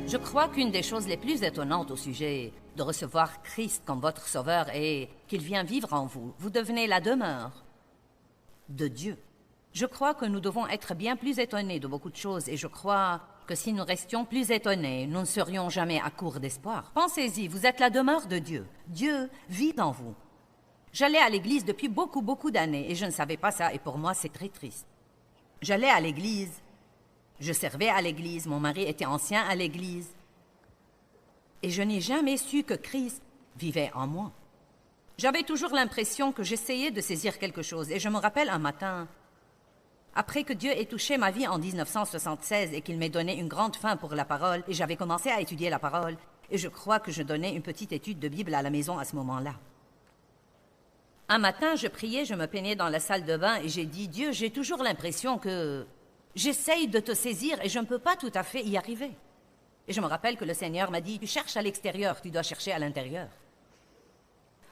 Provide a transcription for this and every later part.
Je crois qu'une des choses les plus étonnantes au sujet de recevoir Christ comme votre sauveur est qu'il vient vivre en vous. Vous devenez la demeure de Dieu. Je crois que nous devons être bien plus étonnés de beaucoup de choses et je crois que si nous restions plus étonnés, nous ne serions jamais à court d'espoir. Pensez-y, vous êtes la demeure de Dieu. Dieu vit en vous. J'allais à l'église depuis beaucoup d'années et je ne savais pas ça et pour moi c'est très triste. J'allais à l'église, je servais à l'église, mon mari était ancien à l'église et je n'ai jamais su que Christ vivait en moi. J'avais toujours l'impression que j'essayais de saisir quelque chose et je me rappelle un matin, après que Dieu ait touché ma vie en 1976 et qu'il m'ait donné une grande faim pour la parole et j'avais commencé à étudier la parole et je crois que je donnais une petite étude de Bible à la maison à ce moment-là. Un matin, je priais, je me peignais dans la salle de bain et j'ai dit « Dieu, j'ai toujours l'impression que j'essaye de te saisir et je ne peux pas tout à fait y arriver. » Et je me rappelle que le Seigneur m'a dit « Tu cherches à l'extérieur, tu dois chercher à l'intérieur. »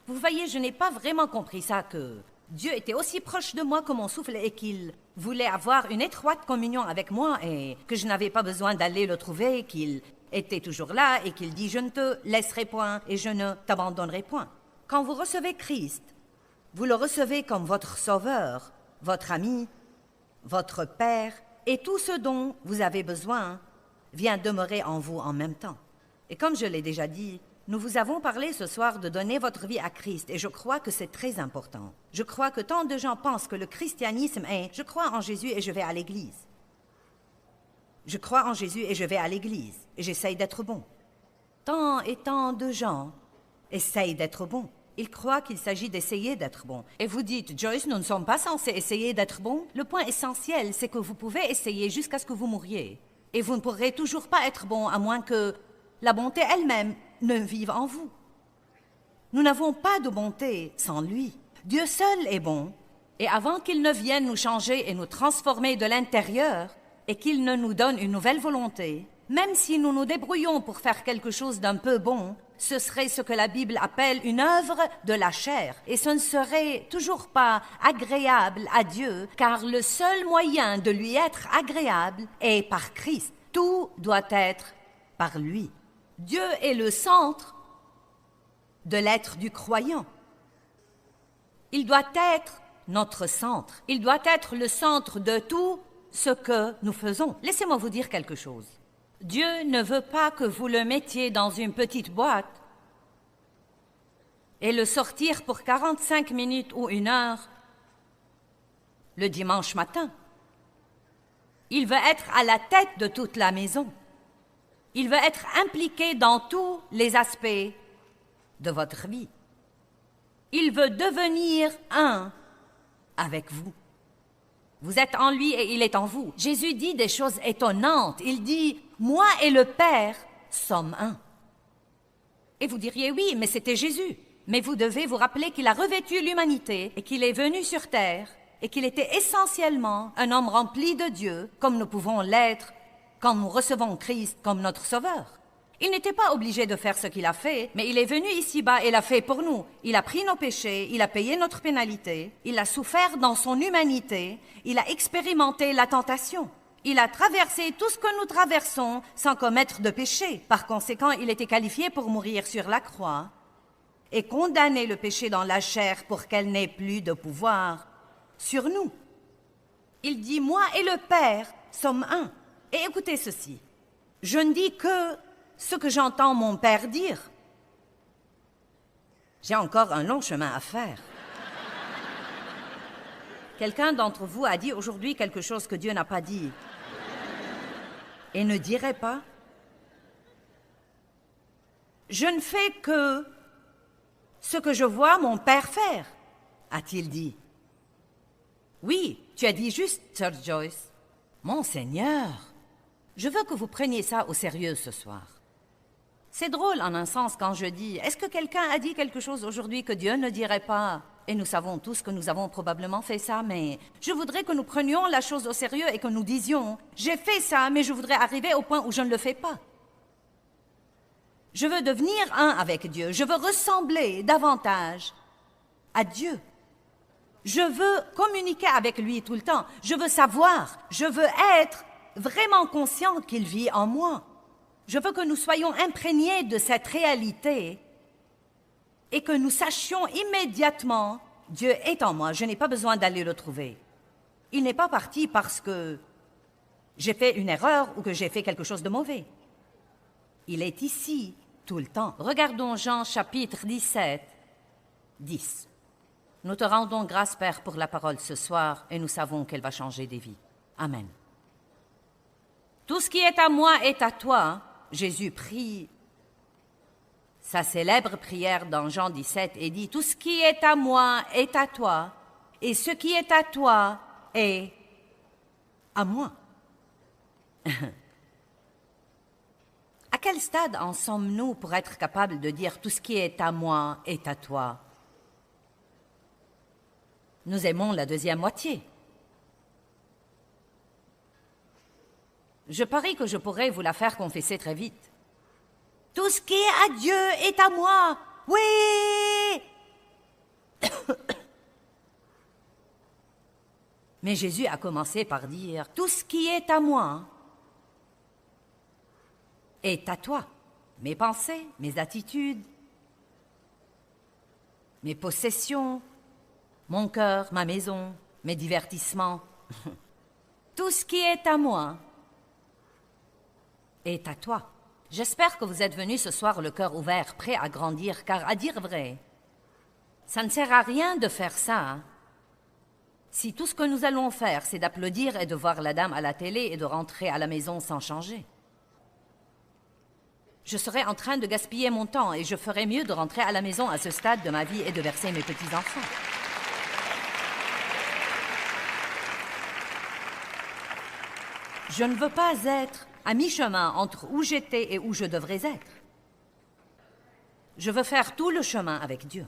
Vous voyez, je n'ai pas vraiment compris ça, que Dieu était aussi proche de moi que mon souffle et qu'il voulait avoir une étroite communion avec moi et que je n'avais pas besoin d'aller le trouver, qu'il était toujours là et qu'il dit « Je ne te laisserai point et je ne t'abandonnerai point. » Quand vous recevez Christ, vous le recevez comme votre sauveur, votre ami, votre père, et tout ce dont vous avez besoin vient demeurer en vous en même temps. Et comme je l'ai déjà dit, nous vous avons parlé ce soir de donner votre vie à Christ, et je crois que c'est très important. Je crois que tant de gens pensent que le christianisme est « je crois en Jésus et je vais à l'église ». Je crois en Jésus et je vais à l'église, et j'essaye d'être bon. Tant et tant de gens essayent d'être bons. Ils croient qu'il s'agit d'essayer d'être bon. Et vous dites, Joyce, nous ne sommes pas censés essayer d'être bons. Le point essentiel, c'est que vous pouvez essayer jusqu'à ce que vous mouriez. Et vous ne pourrez toujours pas être bon à moins que la bonté elle-même ne vive en vous. Nous n'avons pas de bonté sans lui. Dieu seul est bon. Et avant qu'il ne vienne nous changer et nous transformer de l'intérieur, et qu'il ne nous donne une nouvelle volonté, même si nous nous débrouillons pour faire quelque chose d'un peu bon, ce serait ce que la Bible appelle une œuvre de la chair. Et ce ne serait toujours pas agréable à Dieu, car le seul moyen de lui être agréable est par Christ. Tout doit être par lui. Dieu est le centre de l'être du croyant. Il doit être notre centre. Il doit être le centre de tout ce que nous faisons. Laissez-moi vous dire quelque chose. Dieu ne veut pas que vous le mettiez dans une petite boîte et le sortir pour 45 minutes ou 1 heure le dimanche matin. Il veut être à la tête de toute la maison. Il veut être impliqué dans tous les aspects de votre vie. Il veut devenir un avec vous. Vous êtes en lui et il est en vous. Jésus dit des choses étonnantes. Il dit « Moi et le Père sommes un ». Et vous diriez « Oui, mais c'était Jésus ». Mais vous devez vous rappeler qu'il a revêtu l'humanité et qu'il est venu sur terre et qu'il était essentiellement un homme rempli de Dieu, comme nous pouvons l'être quand nous recevons Christ comme notre Sauveur. Il n'était pas obligé de faire ce qu'il a fait, mais il est venu ici-bas et l'a fait pour nous. Il a pris nos péchés, il a payé notre pénalité, il a souffert dans son humanité, il a expérimenté la tentation. Il a traversé tout ce que nous traversons sans commettre de péché. Par conséquent, il était qualifié pour mourir sur la croix et condamner le péché dans la chair pour qu'elle n'ait plus de pouvoir sur nous. Il dit « Moi et le Père sommes un ». Et écoutez ceci, je ne dis que ce que j'entends mon père dire. J'ai encore un long chemin à faire. Quelqu'un d'entre vous a dit aujourd'hui quelque chose que Dieu n'a pas dit et ne dirait pas. Je ne fais que ce que je vois mon père faire, a-t-il dit. Oui, tu as dit juste, Sir Joyce. Mon Seigneur, je veux que vous preniez ça au sérieux ce soir. C'est drôle en un sens quand je dis « Est-ce que quelqu'un a dit quelque chose aujourd'hui que Dieu ne dirait pas ?» Et nous savons tous que nous avons probablement fait ça, mais je voudrais que nous prenions la chose au sérieux et que nous disions « J'ai fait ça, mais je voudrais arriver au point où je ne le fais pas. » Je veux devenir un avec Dieu. Je veux ressembler davantage à Dieu. Je veux communiquer avec lui tout le temps. Je veux savoir. Je veux être vraiment consciente qu'il vit en moi. Je veux que nous soyons imprégnés de cette réalité et que nous sachions immédiatement, Dieu est en moi, je n'ai pas besoin d'aller le trouver. Il n'est pas parti parce que j'ai fait une erreur ou que j'ai fait quelque chose de mauvais. Il est ici tout le temps. Regardons Jean chapitre 17, 10. Nous te rendons grâce, Père, pour la parole ce soir et nous savons qu'elle va changer des vies. Amen. Tout ce qui est à moi est à toi. Jésus prie sa célèbre prière dans Jean 17 et dit « Tout ce qui est à moi est à toi, et ce qui est à toi est à moi. » À quel stade en sommes-nous pour être capables de dire « Tout ce qui est à moi est à toi » ? Nous aimons la deuxième moitié. Je parie que je pourrais vous la faire confesser très vite. Tout ce qui est à Dieu est à moi. Oui! Mais Jésus a commencé par dire, tout ce qui est à moi est à toi. Mes pensées, mes attitudes, mes possessions, mon cœur, ma maison, mes divertissements. Tout ce qui est à moi est à toi. J'espère que vous êtes venus ce soir le cœur ouvert, prêt à grandir, car à dire vrai, ça ne sert à rien de faire ça. Hein? Si tout ce que nous allons faire, c'est d'applaudir et de voir la dame à la télé et de rentrer à la maison sans changer. Je serais en train de gaspiller mon temps et je ferais mieux de rentrer à la maison à ce stade de ma vie et de verser mes petits-enfants. Je ne veux pas être à mi-chemin entre où j'étais et où je devrais être. Je veux faire tout le chemin avec Dieu.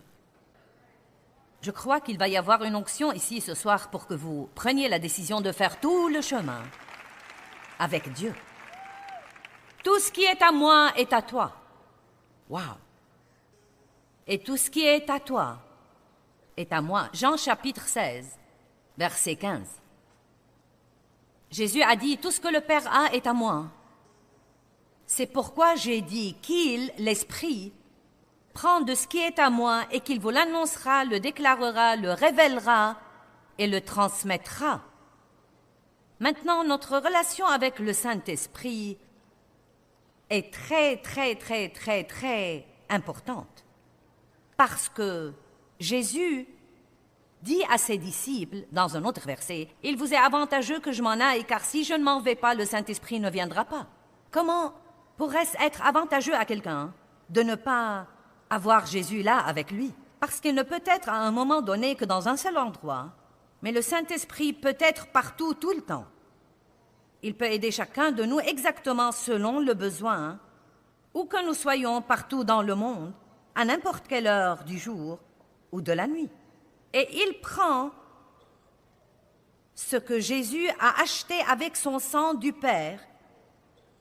Je crois qu'il va y avoir une onction ici ce soir pour que vous preniez la décision de faire tout le chemin avec Dieu. Tout ce qui est à moi est à toi. Wow! Et tout ce qui est à toi est à moi. Jean chapitre 16, verset 15. Jésus a dit, tout ce que le Père a est à moi. C'est pourquoi j'ai dit qu'il, l'Esprit, prend de ce qui est à moi et qu'il vous l'annoncera, le déclarera, le révélera et le transmettra. Maintenant, notre relation avec le Saint-Esprit est très, très, très, très, très importante. Parce que Jésus dit à ses disciples, dans un autre verset, « Il vous est avantageux que je m'en aille, car si je ne m'en vais pas, le Saint-Esprit ne viendra pas. » Comment pourrait-ce être avantageux à quelqu'un de ne pas avoir Jésus là avec lui? Parce qu'il ne peut être à un moment donné que dans un seul endroit, mais le Saint-Esprit peut être partout, tout le temps. Il peut aider chacun de nous exactement selon le besoin, où que nous soyons partout dans le monde, à n'importe quelle heure du jour ou de la nuit. Et il prend ce que Jésus a acheté avec son sang du Père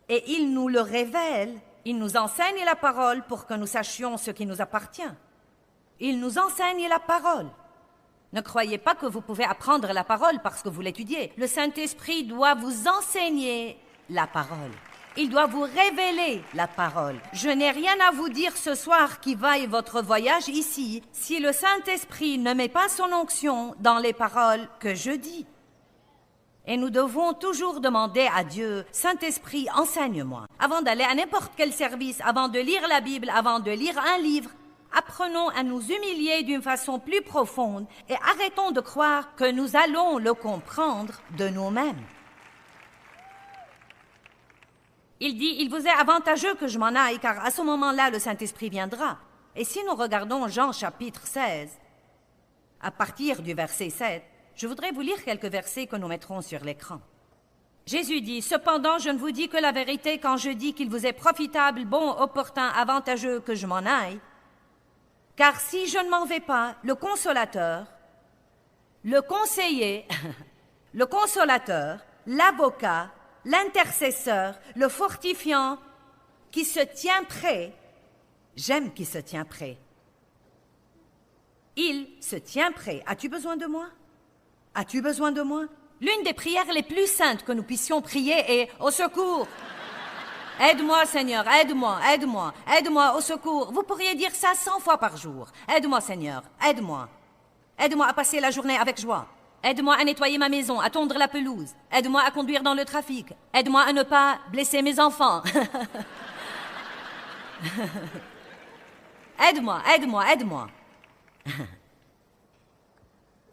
et il nous le révèle, il nous enseigne la parole pour que nous sachions ce qui nous appartient. Il nous enseigne la parole. Ne croyez pas que vous pouvez apprendre la parole parce que vous l'étudiez. Le Saint-Esprit doit vous enseigner la parole. Il doit vous révéler la parole. Je n'ai rien à vous dire ce soir qui vaille votre voyage ici si le Saint-Esprit ne met pas son onction dans les paroles que je dis. Et nous devons toujours demander à Dieu, « Saint-Esprit, enseigne-moi. » Avant d'aller à n'importe quel service, avant de lire la Bible, avant de lire un livre, apprenons à nous humilier d'une façon plus profonde et arrêtons de croire que nous allons le comprendre de nous-mêmes. Il dit, « Il vous est avantageux que je m'en aille, car à ce moment-là, le Saint-Esprit viendra. » Et si nous regardons Jean chapitre 16, à partir du verset 7, je voudrais vous lire quelques versets que nous mettrons sur l'écran. Jésus dit, « Cependant, je ne vous dis que la vérité quand je dis qu'il vous est profitable, bon, opportun, avantageux que je m'en aille. Car si je ne m'en vais pas, le Consolateur, le conseiller, le consolateur, l'avocat, l'intercesseur, le fortifiant, qui se tient prêt, j'aime qui se tient prêt. Il se tient prêt. As-tu besoin de moi? As-tu besoin de moi? L'une des prières les plus saintes que nous puissions prier est « Au secours !» Aide-moi, Seigneur, aide-moi, aide-moi, aide-moi, au secours. Vous pourriez dire ça 100 fois par jour. Aide-moi, Seigneur, aide-moi. Aide-moi à passer la journée avec joie. Aide-moi à nettoyer ma maison, à tondre la pelouse. Aide-moi à conduire dans le trafic. Aide-moi à ne pas blesser mes enfants. Aide-moi, aide-moi, aide-moi.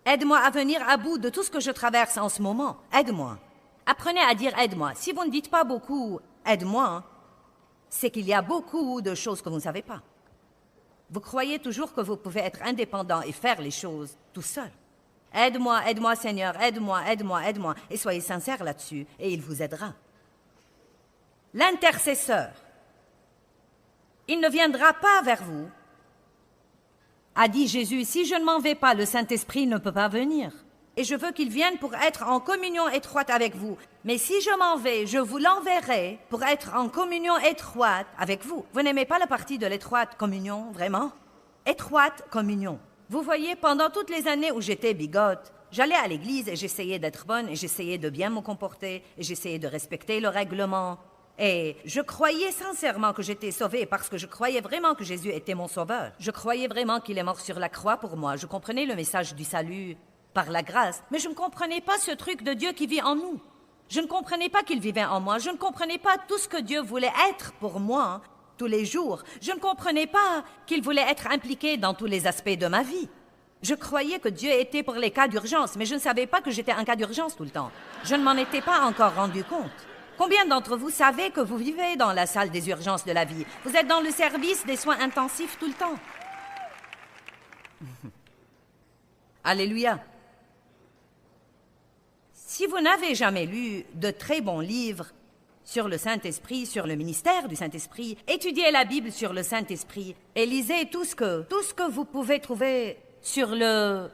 Aide-moi à venir à bout de tout ce que je traverse en ce moment. Aide-moi. Apprenez à dire aide-moi. Si vous ne dites pas beaucoup aide-moi, c'est qu'il y a beaucoup de choses que vous ne savez pas. Vous croyez toujours que vous pouvez être indépendant et faire les choses tout seul. Aide-moi, aide-moi, Seigneur, aide-moi, aide-moi, aide-moi. Et soyez sincères là-dessus, et il vous aidera. L'intercesseur, il ne viendra pas vers vous, a dit Jésus, si je ne m'en vais pas, le Saint-Esprit ne peut pas venir. Et je veux qu'il vienne pour être en communion étroite avec vous. Mais si je m'en vais, je vous l'enverrai pour être en communion étroite avec vous. Vous n'aimez pas la partie de l'étroite communion, vraiment? Étroite communion. Vous voyez, pendant toutes les années où j'étais bigote, j'allais à l'église et j'essayais d'être bonne et j'essayais de bien me comporter et j'essayais de respecter le règlement. Et je croyais sincèrement que j'étais sauvée parce que je croyais vraiment que Jésus était mon sauveur. Je croyais vraiment qu'il est mort sur la croix pour moi. Je comprenais le message du salut par la grâce, mais je ne comprenais pas ce truc de Dieu qui vit en nous. Je ne comprenais pas qu'il vivait en moi. Je ne comprenais pas tout ce que Dieu voulait être pour moi tous les jours. Je ne comprenais pas qu'il voulait être impliqué dans tous les aspects de ma vie. Je croyais que Dieu était pour les cas d'urgence, mais je ne savais pas que j'étais un cas d'urgence tout le temps. Je ne m'en étais pas encore rendu compte. Combien d'entre vous savez que vous vivez dans la salle des urgences de la vie? Vous êtes dans le service des soins intensifs tout le temps. Alléluia. Si vous n'avez jamais lu de très bons livres sur le Saint-Esprit, sur le ministère du Saint-Esprit, étudiez la Bible sur le Saint-Esprit et lisez tout ce que vous pouvez trouver sur le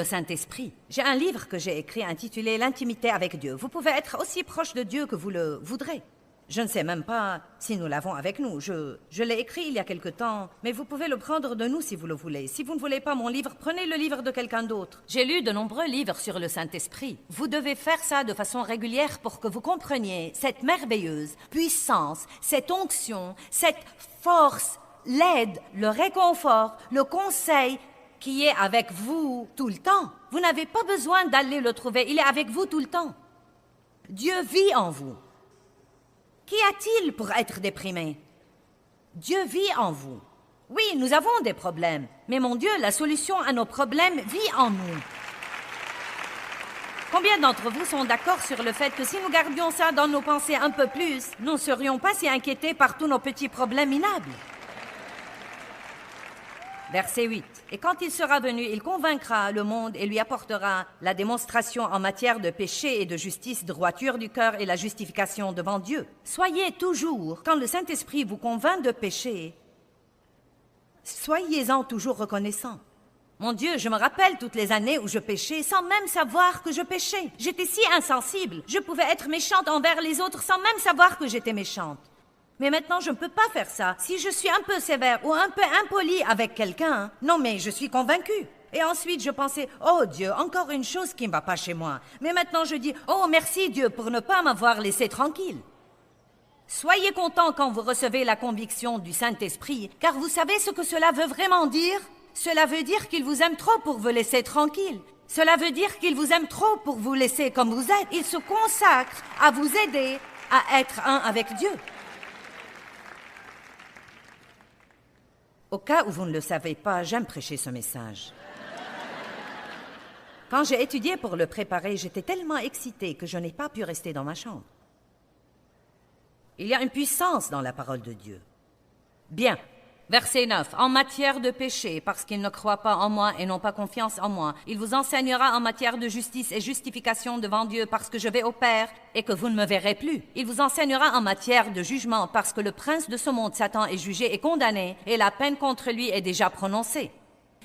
Saint-Esprit. J'ai un livre que j'ai écrit intitulé « L'intimité avec Dieu ». Vous pouvez être aussi proche de Dieu que vous le voudrez. Je ne sais même pas si nous l'avons avec nous. Je l'ai écrit il y a quelque temps, mais vous pouvez le prendre de nous si vous le voulez. Si vous ne voulez pas mon livre, prenez le livre de quelqu'un d'autre. J'ai lu de nombreux livres sur le Saint-Esprit. Vous devez faire ça de façon régulière pour que vous compreniez cette merveilleuse puissance, cette onction, cette force, l'aide, le réconfort, le conseil qui est avec vous tout le temps. Vous n'avez pas besoin d'aller le trouver, il est avec vous tout le temps. Dieu vit en vous. Qu'y a-t-il pour être déprimé? Dieu vit en vous. Oui, nous avons des problèmes, mais mon Dieu, la solution à nos problèmes vit en nous. Combien d'entre vous sont d'accord sur le fait que si nous gardions ça dans nos pensées un peu plus, nous ne serions pas si inquiétés par tous nos petits problèmes minables? Verset 8. « Et quand il sera venu, il convaincra le monde et lui apportera la démonstration en matière de péché et de justice, droiture du cœur et la justification devant Dieu. Soyez toujours, quand le Saint-Esprit vous convainc de péché, soyez-en toujours reconnaissants. Mon Dieu, je me rappelle toutes les années où je péchais sans même savoir que je péchais. J'étais si insensible. Je pouvais être méchante envers les autres sans même savoir que j'étais méchante. Mais maintenant, je ne peux pas faire ça. Si je suis un peu sévère ou un peu impolie avec quelqu'un, non mais je suis convaincue. Et ensuite, je pensais, oh Dieu, encore une chose qui ne va pas chez moi. Mais maintenant, je dis, oh merci Dieu pour ne pas m'avoir laissé tranquille. Soyez contents quand vous recevez la conviction du Saint-Esprit, car vous savez ce que cela veut vraiment dire? Cela veut dire qu'il vous aime trop pour vous laisser tranquille. Cela veut dire qu'il vous aime trop pour vous laisser comme vous êtes. Il se consacre à vous aider à être un avec Dieu. Au cas où vous ne le savez pas, j'aime prêcher ce message. Quand j'ai étudié pour le préparer, j'étais tellement excitée que je n'ai pas pu rester dans ma chambre. Il y a une puissance dans la parole de Dieu. Bien. Verset 9. En matière de péché, parce qu'il ne croit pas en moi et n'ont pas confiance en moi, il vous enseignera en matière de justice et justification devant Dieu parce que je vais au Père et que vous ne me verrez plus. Il vous enseignera en matière de jugement parce que le prince de ce monde, Satan, est jugé et condamné et la peine contre lui est déjà prononcée.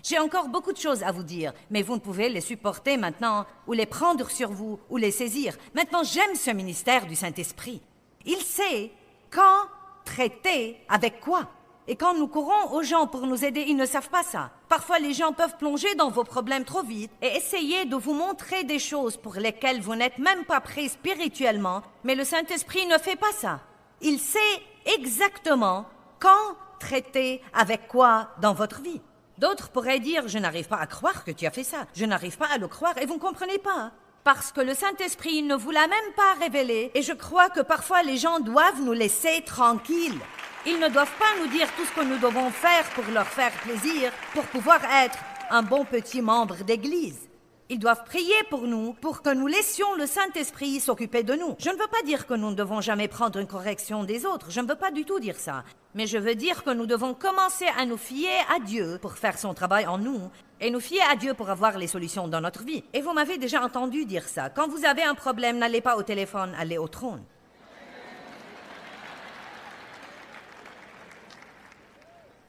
J'ai encore beaucoup de choses à vous dire, mais vous ne pouvez les supporter maintenant ou les prendre sur vous ou les saisir. Maintenant, j'aime ce ministère du Saint-Esprit. Il sait quand traiter avec quoi. Et quand nous courons aux gens pour nous aider, ils ne savent pas ça. Parfois, les gens peuvent plonger dans vos problèmes trop vite et essayer de vous montrer des choses pour lesquelles vous n'êtes même pas prêt spirituellement, mais le Saint-Esprit ne fait pas ça. Il sait exactement quand traiter avec quoi dans votre vie. D'autres pourraient dire « Je n'arrive pas à croire que tu as fait ça. Je n'arrive pas à le croire. » Et vous ne comprenez pas. Parce que le Saint-Esprit ne vous l'a même pas révélé. Et je crois que parfois les gens doivent nous laisser tranquilles. Ils ne doivent pas nous dire tout ce que nous devons faire pour leur faire plaisir, pour pouvoir être un bon petit membre d'Église. Ils doivent prier pour nous, pour que nous laissions le Saint-Esprit s'occuper de nous. Je ne veux pas dire que nous ne devons jamais prendre une correction des autres. Je ne veux pas du tout dire ça. Mais je veux dire que nous devons commencer à nous fier à Dieu pour faire son travail en nous et nous fier à Dieu pour avoir les solutions dans notre vie. Et vous m'avez déjà entendu dire ça. Quand vous avez un problème, n'allez pas au téléphone, allez au trône.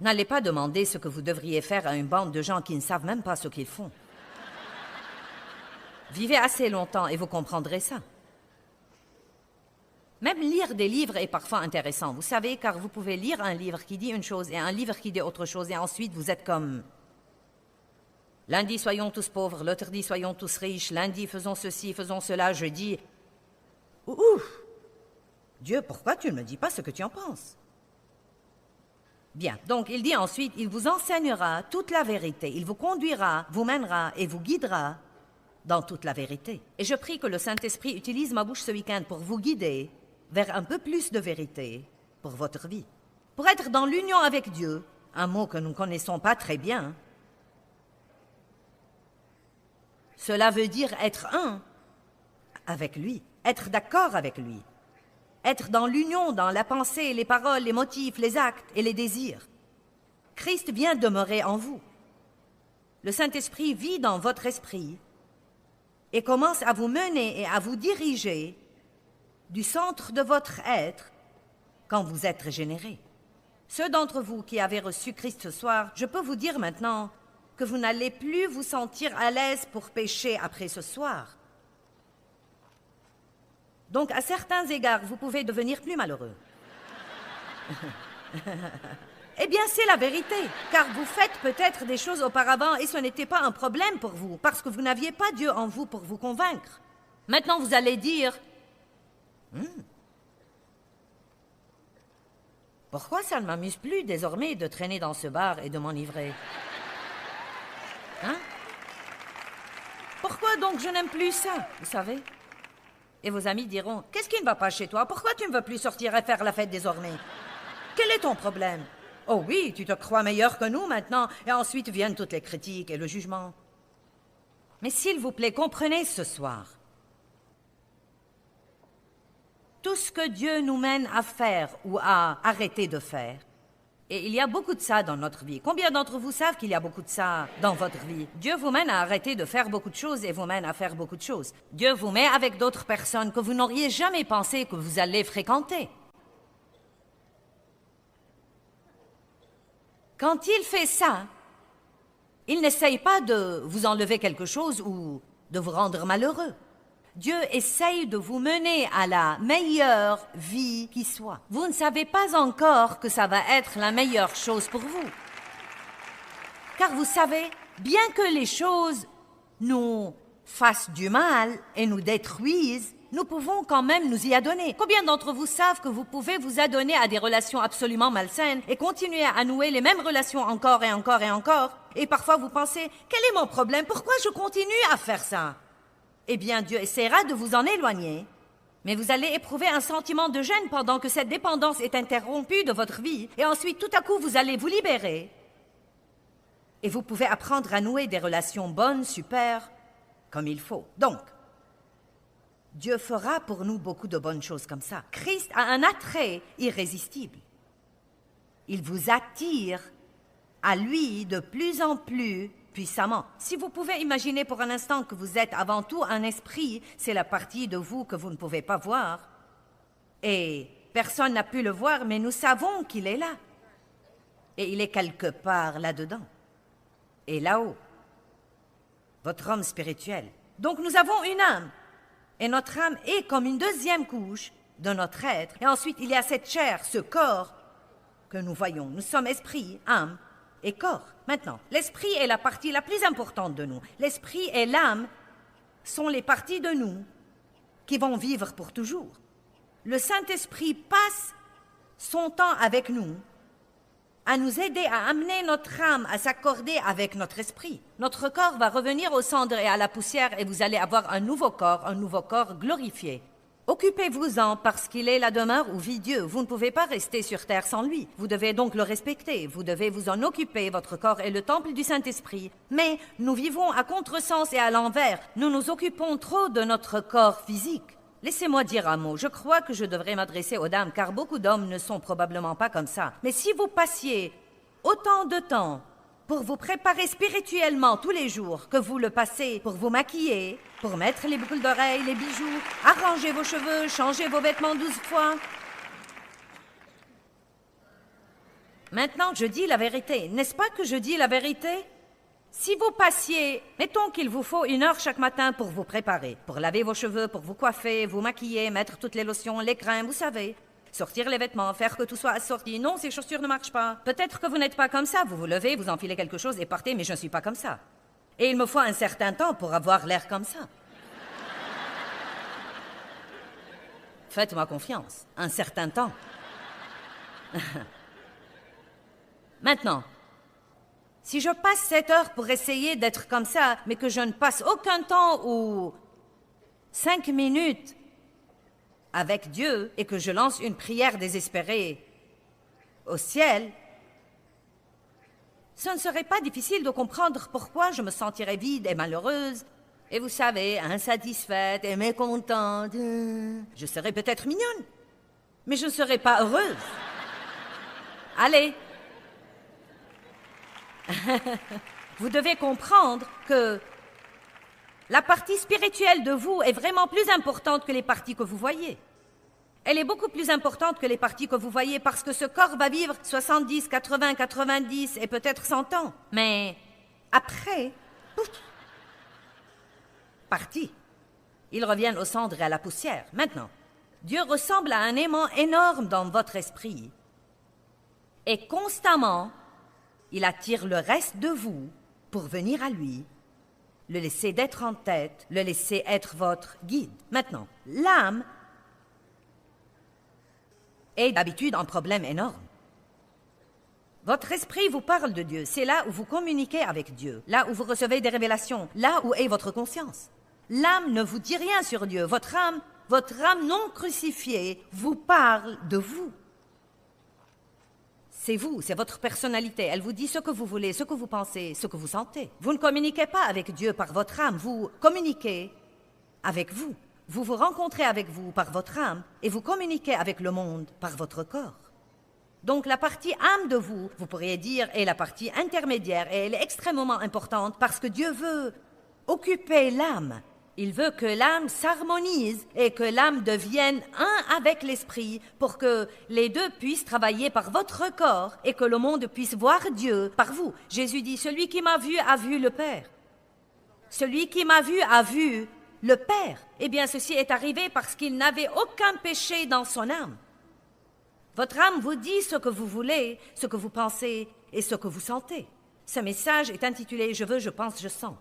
N'allez pas demander ce que vous devriez faire à une bande de gens qui ne savent même pas ce qu'ils font. Vivez assez longtemps et vous comprendrez ça. Même lire des livres est parfois intéressant, vous savez, car vous pouvez lire un livre qui dit une chose et un livre qui dit autre chose, et ensuite vous êtes comme... Lundi, soyons tous pauvres, l'autre dit, soyons tous riches, lundi, faisons ceci, faisons cela, jeudi... Ouf! Dieu, pourquoi tu ne me dis pas ce que tu en penses? Bien, donc il dit ensuite, il vous enseignera toute la vérité, il vous conduira, vous mènera et vous guidera dans toute la vérité. Et je prie que le Saint-Esprit utilise ma bouche ce week-end pour vous guider vers un peu plus de vérité pour votre vie. Pour être dans l'union avec Dieu, un mot que nous ne connaissons pas très bien, cela veut dire être un avec lui, être d'accord avec lui, être dans l'union, dans la pensée, les paroles, les motifs, les actes et les désirs. Christ vient demeurer en vous. Le Saint-Esprit vit dans votre esprit et commence à vous mener et à vous diriger du centre de votre être quand vous êtes régénérés. Ceux d'entre vous qui avez reçu Christ ce soir, je peux vous dire maintenant que vous n'allez plus vous sentir à l'aise pour pécher après ce soir. Donc, à certains égards, vous pouvez devenir plus malheureux. Eh bien, c'est la vérité, car vous faites peut-être des choses auparavant et ce n'était pas un problème pour vous, parce que vous n'aviez pas Dieu en vous pour vous convaincre. Maintenant, vous allez dire, pourquoi ça ne m'amuse plus désormais de traîner dans ce bar et de m'enivrer? Hein? Pourquoi donc je n'aime plus ça, vous savez? Et vos amis diront, qu'est-ce qui ne va pas chez toi? Pourquoi tu ne veux plus sortir et faire la fête désormais? Quel est ton problème? Oh oui, tu te crois meilleur que nous maintenant, et ensuite viennent toutes les critiques et le jugement. Mais s'il vous plaît, comprenez ce soir. Tout ce que Dieu nous mène à faire ou à arrêter de faire, et il y a beaucoup de ça dans notre vie. Combien d'entre vous savent qu'il y a beaucoup de ça dans votre vie? Dieu vous mène à arrêter de faire beaucoup de choses et vous mène à faire beaucoup de choses. Dieu vous met avec d'autres personnes que vous n'auriez jamais pensé que vous allez fréquenter. Quand il fait ça, il n'essaye pas de vous enlever quelque chose ou de vous rendre malheureux. Dieu essaye de vous mener à la meilleure vie qui soit. Vous ne savez pas encore que ça va être la meilleure chose pour vous. Car vous savez, bien que les choses nous fassent du mal et nous détruisent, nous pouvons quand même nous y adonner. Combien d'entre vous savent que vous pouvez vous adonner à des relations absolument malsaines et continuer à nouer les mêmes relations encore et encore et encore? Et parfois vous pensez, quel est mon problème? Pourquoi je continue à faire ça? Eh bien, Dieu essaiera de vous en éloigner, mais vous allez éprouver un sentiment de gêne pendant que cette dépendance est interrompue de votre vie, et ensuite, tout à coup, vous allez vous libérer. Et vous pouvez apprendre à nouer des relations bonnes, super, comme il faut. Donc, Dieu fera pour nous beaucoup de bonnes choses comme ça. Christ a un attrait irrésistible. Il vous attire à lui de plus en plus puissamment. Si vous pouvez imaginer pour un instant que vous êtes avant tout un esprit, c'est la partie de vous que vous ne pouvez pas voir. Et personne n'a pu le voir, mais nous savons qu'il est là. Et il est quelque part là-dedans. Et là-haut. Votre homme spirituel. Donc nous avons une âme. Et notre âme est comme une deuxième couche de notre être. Et ensuite, il y a cette chair, ce corps que nous voyons. Nous sommes esprit, âme et corps. Maintenant, l'esprit est la partie la plus importante de nous. L'esprit et l'âme sont les parties de nous qui vont vivre pour toujours. Le Saint-Esprit passe son temps avec nous, à nous aider à amener notre âme à s'accorder avec notre esprit. Notre corps va revenir aux cendres et à la poussière et vous allez avoir un nouveau corps glorifié. Occupez-vous-en parce qu'il est la demeure où vit Dieu. Vous ne pouvez pas rester sur terre sans lui. Vous devez donc le respecter. Vous devez vous en occuper. Votre corps est le temple du Saint-Esprit. Mais nous vivons à contresens et à l'envers. Nous nous occupons trop de notre corps physique. Laissez-moi dire un mot. Je crois que je devrais m'adresser aux dames, car beaucoup d'hommes ne sont probablement pas comme ça. Mais si vous passiez autant de temps pour vous préparer spirituellement tous les jours que vous le passez pour vous maquiller, pour mettre les boucles d'oreilles, les bijoux, arranger vos cheveux, changer vos vêtements 12 fois. Maintenant, je dis la vérité. N'est-ce pas que je dis la vérité? Si vous passiez, mettons qu'il vous faut 1 heure chaque matin pour vous préparer, pour laver vos cheveux, pour vous coiffer, vous maquiller, mettre toutes les lotions, les crèmes, vous savez, sortir les vêtements, faire que tout soit assorti. Non, ces chaussures ne marchent pas. Peut-être que vous n'êtes pas comme ça. Vous vous levez, vous enfilez quelque chose et partez, mais je ne suis pas comme ça. Et il me faut un certain temps pour avoir l'air comme ça. Faites-moi confiance. Un certain temps. Maintenant, si je passe 7 heures pour essayer d'être comme ça, mais que je ne passe aucun temps ou 5 minutes avec Dieu et que je lance une prière désespérée au ciel, ce ne serait pas difficile de comprendre pourquoi je me sentirais vide et malheureuse, et vous savez, insatisfaite et mécontente. Je serais peut-être mignonne, mais je ne serais pas heureuse. Allez. Vous devez comprendre que la partie spirituelle de vous est vraiment plus importante que les parties que vous voyez. Elle est beaucoup plus importante que les parties que vous voyez parce que ce corps va vivre 70, 80, 90 et peut-être 100 ans. Mais après, pouf, parti. Ils reviennent aux cendres et à la poussière. Maintenant, Dieu ressemble à un aimant énorme dans votre esprit. Et constamment, il attire le reste de vous pour venir à lui, le laisser d'être en tête, le laisser être votre guide. Maintenant, l'âme est d'habitude un problème énorme. Votre esprit vous parle de Dieu. C'est là où vous communiquez avec Dieu, là où vous recevez des révélations, là où est votre conscience. L'âme ne vous dit rien sur Dieu. Votre âme non crucifiée vous parle de vous. C'est vous, c'est votre personnalité. Elle vous dit ce que vous voulez, ce que vous pensez, ce que vous sentez. Vous ne communiquez pas avec Dieu par votre âme, vous communiquez avec vous. Vous vous rencontrez avec vous par votre âme et vous communiquez avec le monde par votre corps. Donc la partie âme de vous, vous pourriez dire, est la partie intermédiaire et elle est extrêmement importante parce que Dieu veut occuper l'âme. Il veut que l'âme s'harmonise et que l'âme devienne un avec l'esprit pour que les deux puissent travailler par votre corps et que le monde puisse voir Dieu par vous. Jésus dit, celui qui m'a vu a vu le Père. Celui qui m'a vu a vu le Père. Eh bien, ceci est arrivé parce qu'il n'avait aucun péché dans son âme. Votre âme vous dit ce que vous voulez, ce que vous pensez et ce que vous sentez. Ce message est intitulé « Je veux, je pense, je sens ».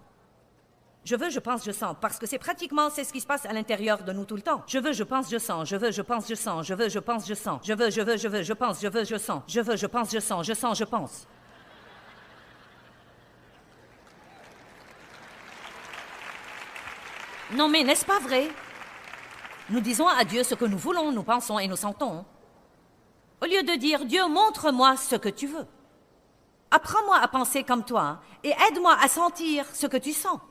Je veux, je pense, je sens, parce que c'est ce qui se passe à l'intérieur de nous tout le temps. Je veux, je pense, je sens, je veux, je pense, je sens, je veux, je pense, je sens, je veux, je pense, je veux, je sens, je veux, je pense, je sens, je pense. Non mais n'est-ce pas vrai? Nous disons à Dieu ce que nous voulons, nous pensons et nous sentons. Au lieu de dire, Dieu, montre-moi ce que tu veux. Apprends-moi à penser comme toi et aide-moi à sentir ce que tu sens.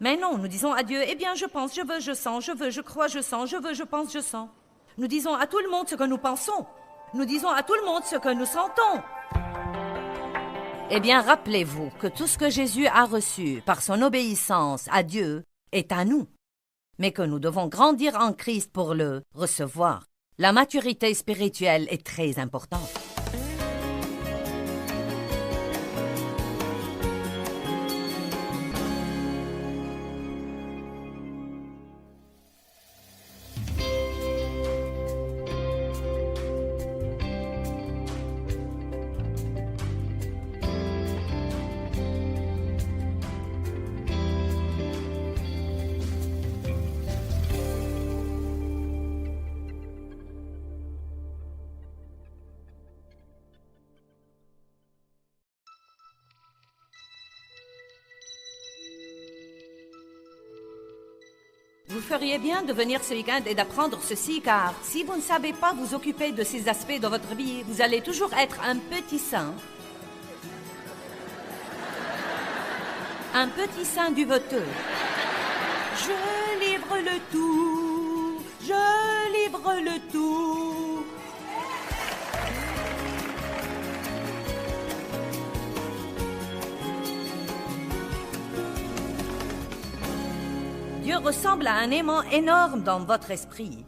Mais non, nous disons à Dieu, eh bien, je pense, je veux, je sens, je veux, je crois, je sens, je veux, je pense, je sens. Nous disons à tout le monde ce que nous pensons. Nous disons à tout le monde ce que nous sentons. Eh bien, rappelez-vous que tout ce que Jésus a reçu par son obéissance à Dieu est à nous, mais que nous devons grandir en Christ pour le recevoir. La maturité spirituelle est très importante. feriez bien de venir ce week-end et d'apprendre ceci, car si vous ne savez pas vous occuper de ces aspects de votre vie, vous allez toujours être un petit saint. Un petit saint duveteux. Je livre le tout, je livre le tout. Dieu ressemble à un aimant énorme dans votre esprit.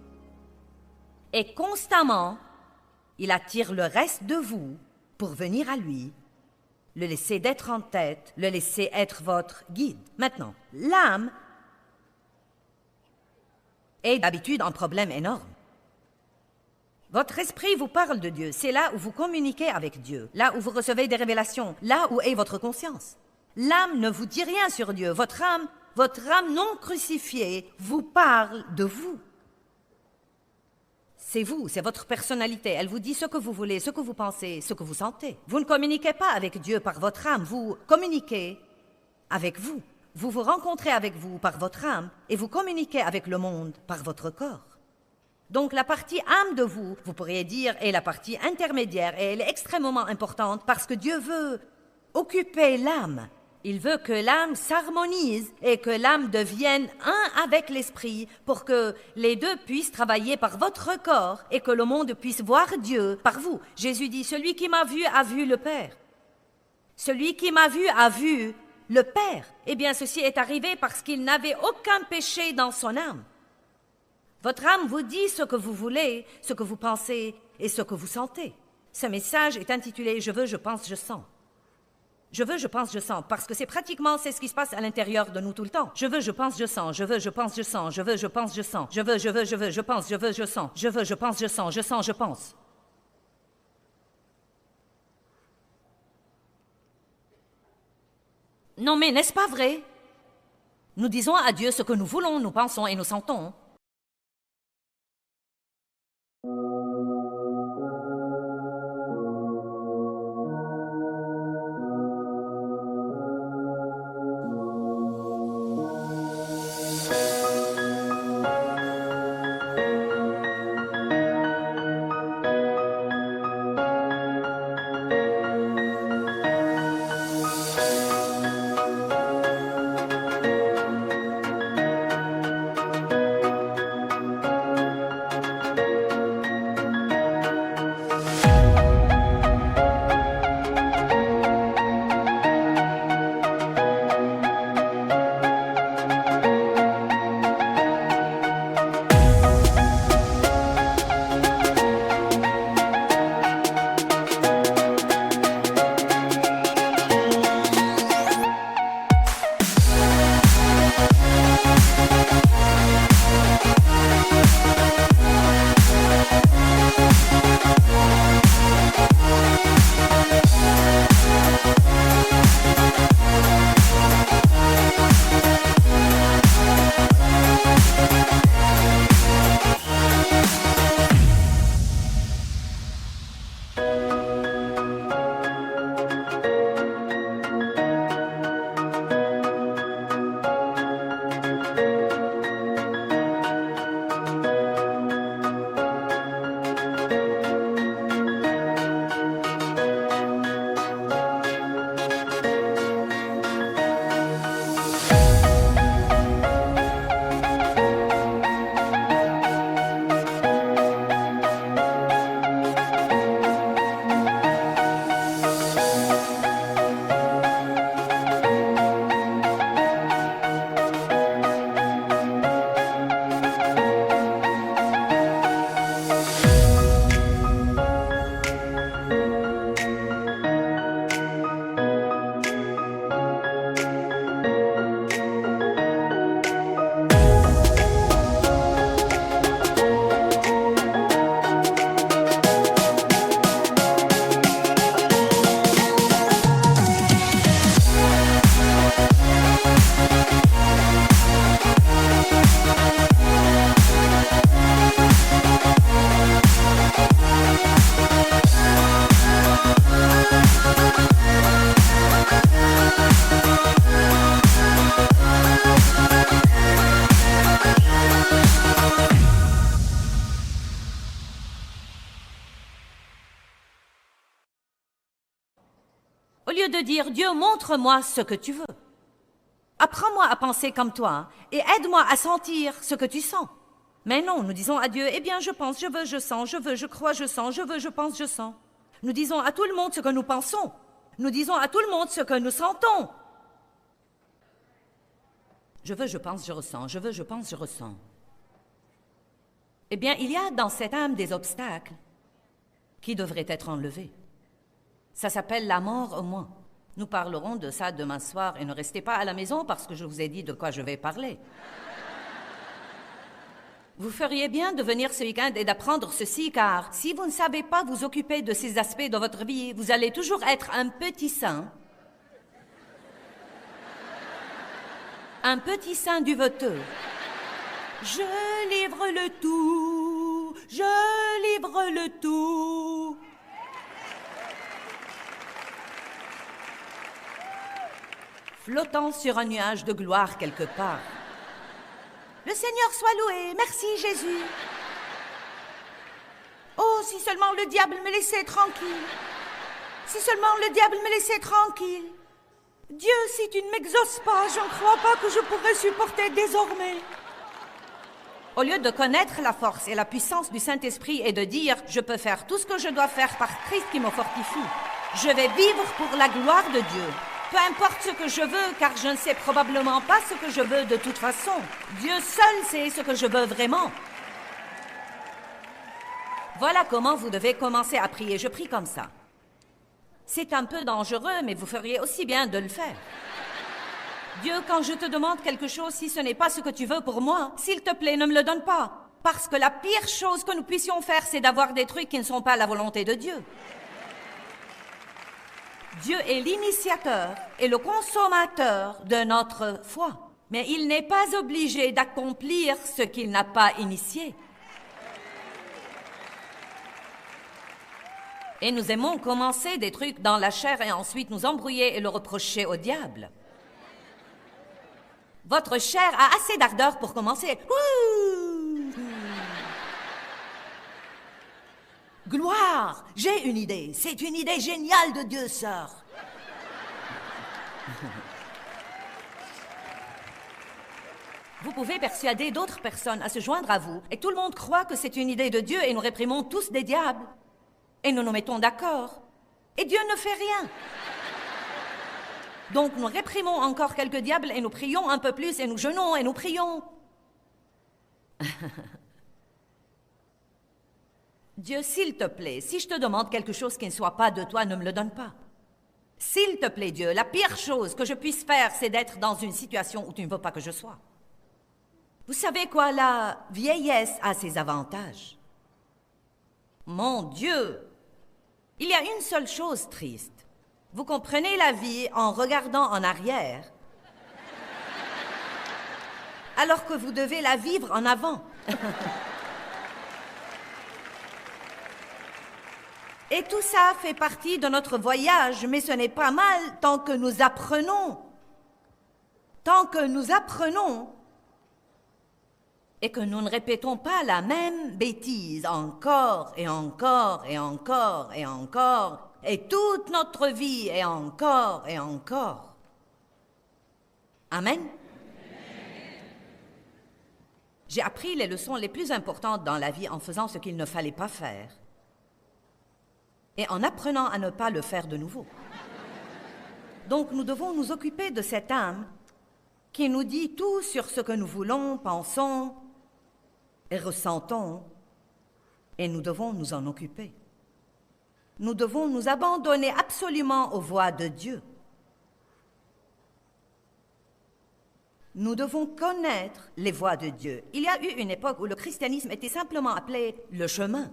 Et constamment, il attire le reste de vous pour venir à lui, le laisser d'être en tête, le laisser être votre guide. Maintenant, l'âme est d'habitude un problème énorme. Votre esprit vous parle de Dieu. C'est là où vous communiquez avec Dieu, là où vous recevez des révélations, là où est votre conscience. L'âme ne vous dit rien sur Dieu. Votre âme non crucifiée vous parle de vous. C'est vous, c'est votre personnalité. Elle vous dit ce que vous voulez, ce que vous pensez, ce que vous sentez. Vous ne communiquez pas avec Dieu par votre âme, vous communiquez avec vous. Vous vous rencontrez avec vous par votre âme et vous communiquez avec le monde par votre corps. Donc la partie âme de vous, vous pourriez dire, est la partie intermédiaire et elle est extrêmement importante parce que Dieu veut occuper l'âme. Il veut que l'âme s'harmonise et que l'âme devienne un avec l'esprit pour que les deux puissent travailler par votre corps et que le monde puisse voir Dieu par vous. Jésus dit, celui qui m'a vu a vu le Père. Celui qui m'a vu a vu le Père. Eh bien, ceci est arrivé parce qu'il n'avait aucun péché dans son âme. Votre âme vous dit ce que vous voulez, ce que vous pensez et ce que vous sentez. Ce message est intitulé « Je veux, je pense, je sens ». Je veux, je pense, je sens, parce que c'est ce qui se passe à l'intérieur de nous tout le temps. Je veux, je pense, je sens, je veux, je pense, je sens, je veux, je pense, je sens, je veux, je pense, je veux, je sens, je veux, je pense, je sens, je pense. Non mais n'est-ce pas vrai? Nous disons à Dieu ce que nous voulons, nous pensons et nous sentons. lieu de dire « Dieu, montre-moi ce que tu veux ». Apprends-moi à penser comme toi et aide-moi à sentir ce que tu sens. Mais non, nous disons à Dieu « Eh bien, je pense, je veux, je sens, je veux, je crois, je sens, je veux, je pense, je sens ». Nous disons à tout le monde ce que nous pensons. Nous disons à tout le monde ce que nous sentons. Je veux, je pense, je ressens. Je veux, je pense, je ressens. Eh bien, il y a dans cette âme des obstacles qui devraient être enlevés. Ça s'appelle la mort au moins. Nous parlerons de ça demain soir et ne restez pas à la maison parce que je vous ai dit de quoi je vais parler. Vous feriez bien de venir ce week-end et d'apprendre ceci, car si vous ne savez pas vous occuper de ces aspects de votre vie, vous allez toujours être un petit saint. Un petit saint duveteux. Je livre le tout, je livre le tout. Flottant sur un nuage de gloire quelque part. Le Seigneur soit loué, merci Jésus. Oh, si seulement le diable me laissait tranquille. Si seulement le diable me laissait tranquille. Dieu, si tu ne m'exauces pas, je ne crois pas que je pourrais supporter désormais. Au lieu de connaître la force et la puissance du Saint-Esprit et de dire « Je peux faire tout ce que je dois faire par Christ qui me fortifie. Je vais vivre pour la gloire de Dieu. Peu importe ce que je veux, car je ne sais probablement pas ce que je veux de toute façon. Dieu seul sait ce que je veux vraiment. » Voilà comment vous devez commencer à prier. Je prie comme ça. C'est un peu dangereux, mais vous feriez aussi bien de le faire. Dieu, quand je te demande quelque chose, si ce n'est pas ce que tu veux pour moi, s'il te plaît, ne me le donne pas. Parce que la pire chose que nous puissions faire, c'est d'avoir des trucs qui ne sont pas la volonté de Dieu. Dieu est l'initiateur et le consommateur de notre foi. Mais il n'est pas obligé d'accomplir ce qu'il n'a pas initié. Et nous aimons commencer des trucs dans la chair et ensuite nous embrouiller et le reprocher au diable. Votre chair a assez d'ardeur pour commencer. Ouh! Gloire! J'ai une idée. C'est une idée géniale de Dieu, sœur. Vous pouvez persuader d'autres personnes à se joindre à vous et tout le monde croit que c'est une idée de Dieu et nous réprimons tous des diables. Et nous nous mettons d'accord. Et Dieu ne fait rien. Donc nous réprimons encore quelques diables et nous prions un peu plus et nous jeûnons et nous prions. Dieu, s'il te plaît, si je te demande quelque chose qui ne soit pas de toi, ne me le donne pas. S'il te plaît, Dieu, la pire chose que je puisse faire, c'est d'être dans une situation où tu ne veux pas que je sois. Vous savez quoi, la vieillesse a ses avantages. Mon Dieu! Il y a une seule chose triste. Vous comprenez la vie en regardant en arrière, alors que vous devez la vivre en avant. Et tout ça fait partie de notre voyage, mais ce n'est pas mal tant que nous apprenons. Tant que nous apprenons et que nous ne répétons pas la même bêtise encore et encore et encore et encore, et toute notre vie et encore et encore. Amen. J'ai appris les leçons les plus importantes dans la vie en faisant ce qu'il ne fallait pas faire et en apprenant à ne pas le faire de nouveau. Donc nous devons nous occuper de cette âme qui nous dit tout sur ce que nous voulons, pensons et ressentons, et nous devons nous en occuper. Nous devons nous abandonner absolument aux voies de Dieu. Nous devons connaître les voies de Dieu. Il y a eu une époque où le christianisme était simplement appelé le chemin.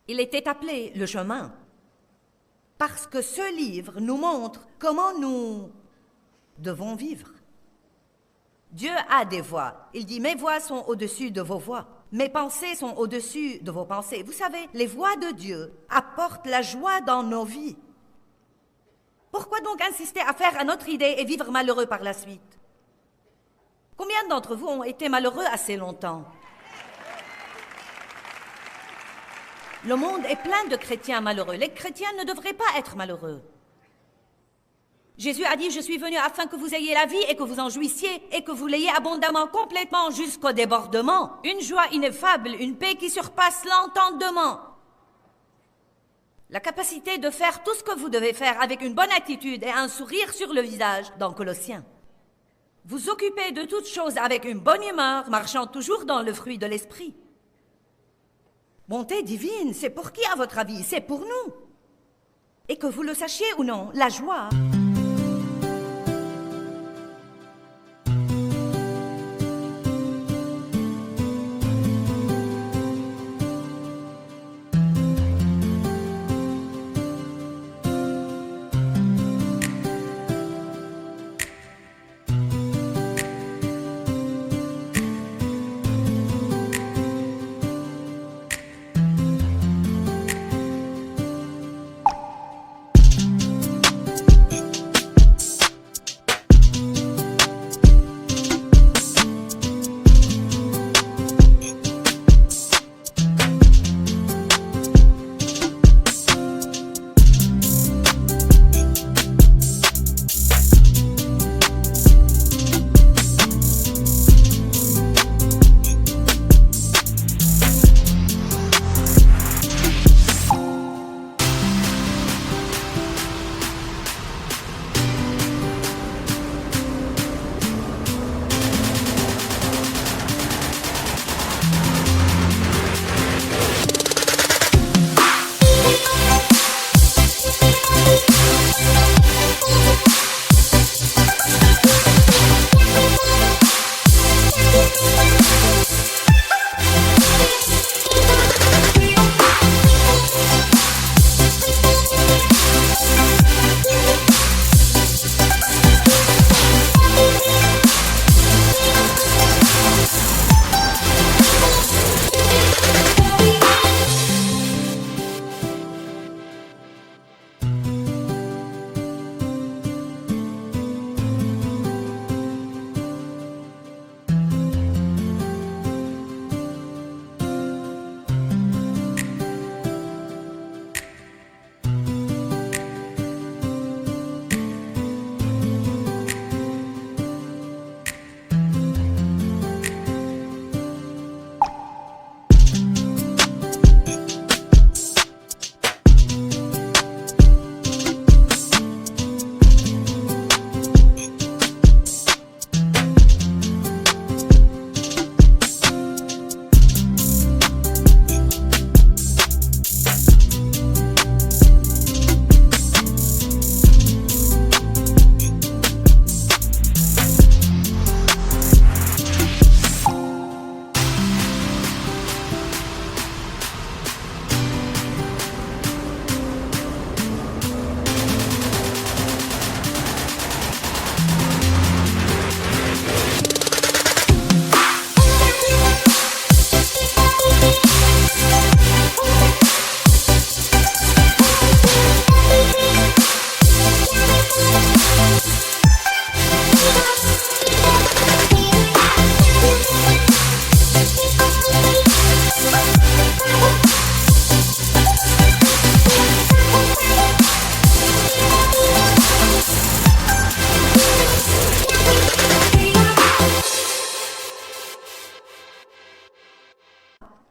Il était appelé le chemin parce que ce livre nous montre comment nous devons vivre. Dieu a des voies. Il dit « Mes voies sont au-dessus de vos voies. Mes pensées sont au-dessus de vos pensées. » Vous savez, les voies de Dieu apportent la joie dans nos vies. Pourquoi donc insister à faire à notre idée et vivre malheureux par la suite? Combien d'entre vous ont été malheureux assez longtemps? Le monde est plein de chrétiens malheureux. Les chrétiens ne devraient pas être malheureux. Jésus a dit, je suis venu afin que vous ayez la vie et que vous en jouissiez et que vous l'ayez abondamment, complètement, jusqu'au débordement. Une joie ineffable, une paix qui surpasse l'entendement. La capacité de faire tout ce que vous devez faire avec une bonne attitude et un sourire sur le visage dans Colossiens. Vous occupez de toutes choses avec une bonne humeur, marchant toujours dans le fruit de l'esprit. Bonté divine, c'est pour qui à votre avis? C'est pour nous. Et que vous le sachiez ou non, la joie...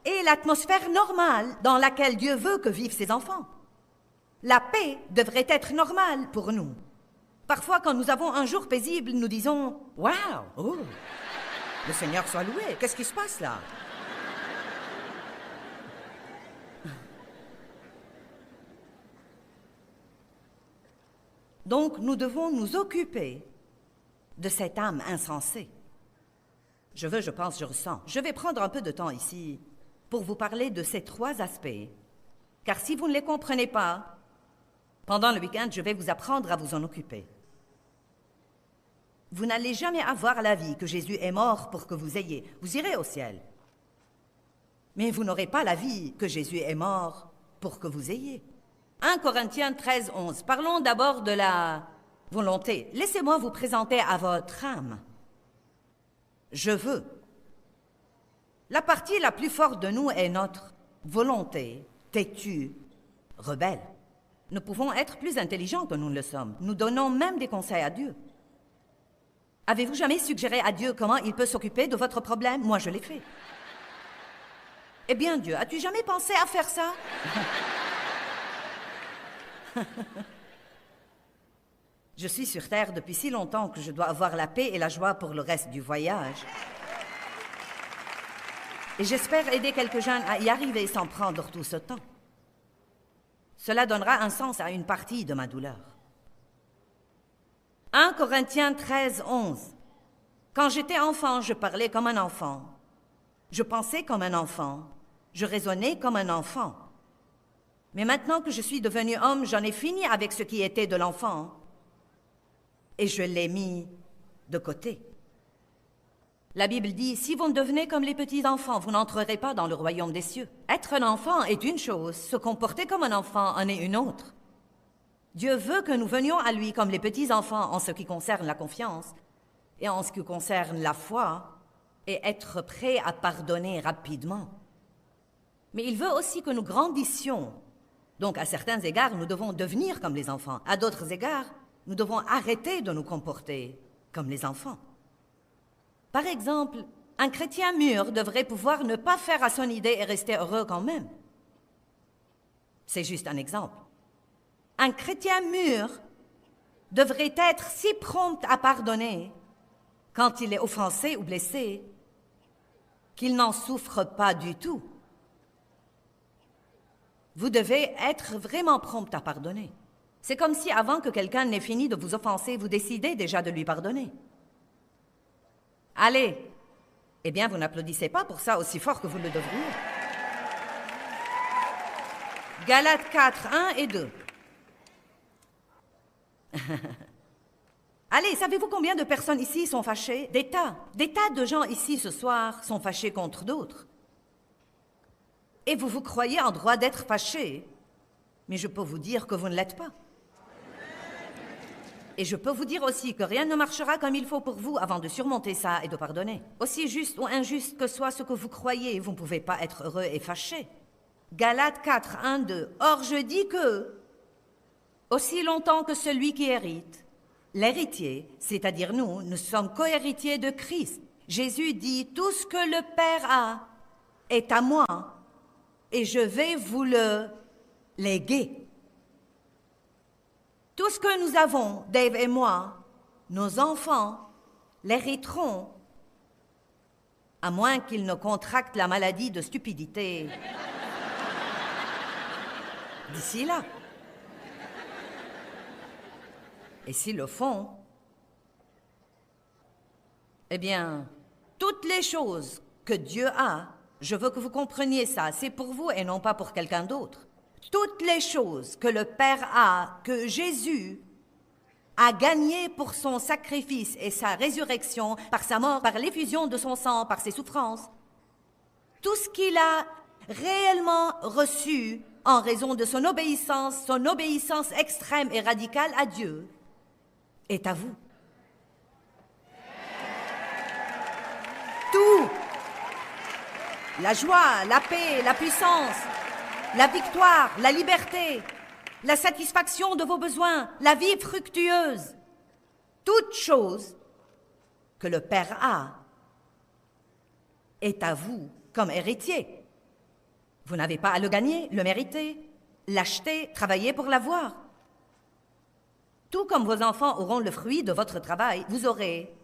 Et l'atmosphère normale dans laquelle Dieu veut que vivent ses enfants. La paix devrait être normale pour nous. Parfois, quand nous avons un jour paisible, nous disons « Waouh, oh, le Seigneur soit loué, qu'est-ce qui se passe là ?» Donc, nous devons nous occuper de cette âme insensée. Je pense, je ressens. Je vais prendre un peu de temps ici pour vous parler de ces trois aspects. Car si vous ne les comprenez pas, pendant le week-end, je vais vous apprendre à vous en occuper. Vous n'allez jamais avoir la vie que Jésus est mort pour que vous ayez. Vous irez au ciel. Mais vous n'aurez pas la vie que Jésus est mort pour que vous ayez. 1 Corinthiens 13, 11. Parlons d'abord de la volonté. Laissez-moi vous présenter à votre âme. Je veux. La partie la plus forte de nous est notre volonté, têtue, rebelle. Nous pouvons être plus intelligents que nous ne le sommes. Nous donnons même des conseils à Dieu. Avez-vous jamais suggéré à Dieu comment il peut s'occuper de votre problème? Moi, je l'ai fait. Eh bien, Dieu, as-tu jamais pensé à faire ça? Je suis sur Terre depuis si longtemps que je dois avoir la paix et la joie pour le reste du voyage. Et j'espère aider quelques jeunes à y arriver sans prendre tout ce temps. Cela donnera un sens à une partie de ma douleur. 1 Corinthiens 13, 11. Quand j'étais enfant, je parlais comme un enfant. Je pensais comme un enfant. Je raisonnais comme un enfant. Mais maintenant que je suis devenu homme, j'en ai fini avec ce qui était de l'enfant. Et je l'ai mis de côté. La Bible dit, si vous ne devenez comme les petits enfants, vous n'entrerez pas dans le royaume des cieux. Être un enfant est une chose, se comporter comme un enfant en est une autre. Dieu veut que nous venions à lui comme les petits enfants en ce qui concerne la confiance et en ce qui concerne la foi et être prêts à pardonner rapidement. Mais il veut aussi que nous grandissions. Donc, à certains égards, nous devons devenir comme les enfants. À d'autres égards, nous devons arrêter de nous comporter comme les enfants. Par exemple, un chrétien mûr devrait pouvoir ne pas faire à son idée et rester heureux quand même. C'est juste un exemple. Un chrétien mûr devrait être si prompt à pardonner quand il est offensé ou blessé qu'il n'en souffre pas du tout. Vous devez être vraiment prompt à pardonner. C'est comme si avant que quelqu'un n'ait fini de vous offenser, vous décidez déjà de lui pardonner. Allez! Eh bien, vous n'applaudissez pas pour ça aussi fort que vous le devriez. Galates 4, 1 et 2. Allez, savez-vous combien de personnes ici sont fâchées? Des tas de gens ici ce soir sont fâchés contre d'autres. Et vous vous croyez en droit d'être fâchés, mais je peux vous dire que vous ne l'êtes pas. Et je peux vous dire aussi que rien ne marchera comme il faut pour vous avant de surmonter ça et de pardonner. Aussi juste ou injuste que soit ce que vous croyez, vous ne pouvez pas être heureux et fâché. Galates 4, 1, 2. Or je dis que, aussi longtemps que celui qui hérite, l'héritier, c'est-à-dire nous sommes co-héritiers de Christ. Jésus dit, tout ce que le Père a est à moi et je vais vous le léguer. Tout ce que nous avons, Dave et moi, nos enfants, l'hériteront, à moins qu'ils ne contractent la maladie de stupidité d'ici là. Et s'ils le font, eh bien, toutes les choses que Dieu a, je veux que vous compreniez ça, c'est pour vous et non pas pour quelqu'un d'autre. Toutes les choses que le Père a, que Jésus a gagnées pour son sacrifice et sa résurrection, par sa mort, par l'effusion de son sang, par ses souffrances, tout ce qu'il a réellement reçu en raison de son obéissance extrême et radicale à Dieu, est à vous. Tout. La joie, la paix, la puissance, la victoire, la liberté, la satisfaction de vos besoins, la vie fructueuse, toute chose que le Père a est à vous comme héritier. Vous n'avez pas à le gagner, le mériter, l'acheter, travailler pour l'avoir. Tout comme vos enfants auront le fruit de votre travail, vous aurez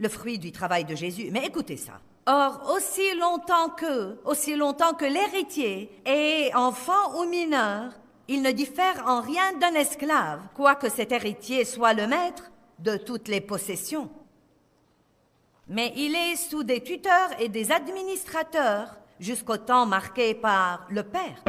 le fruit du travail de Jésus. Mais écoutez ça. Or, aussi longtemps que l'héritier est enfant ou mineur, il ne diffère en rien d'un esclave, quoique cet héritier soit le maître de toutes les possessions. Mais il est sous des tuteurs et des administrateurs jusqu'au temps marqué par le Père.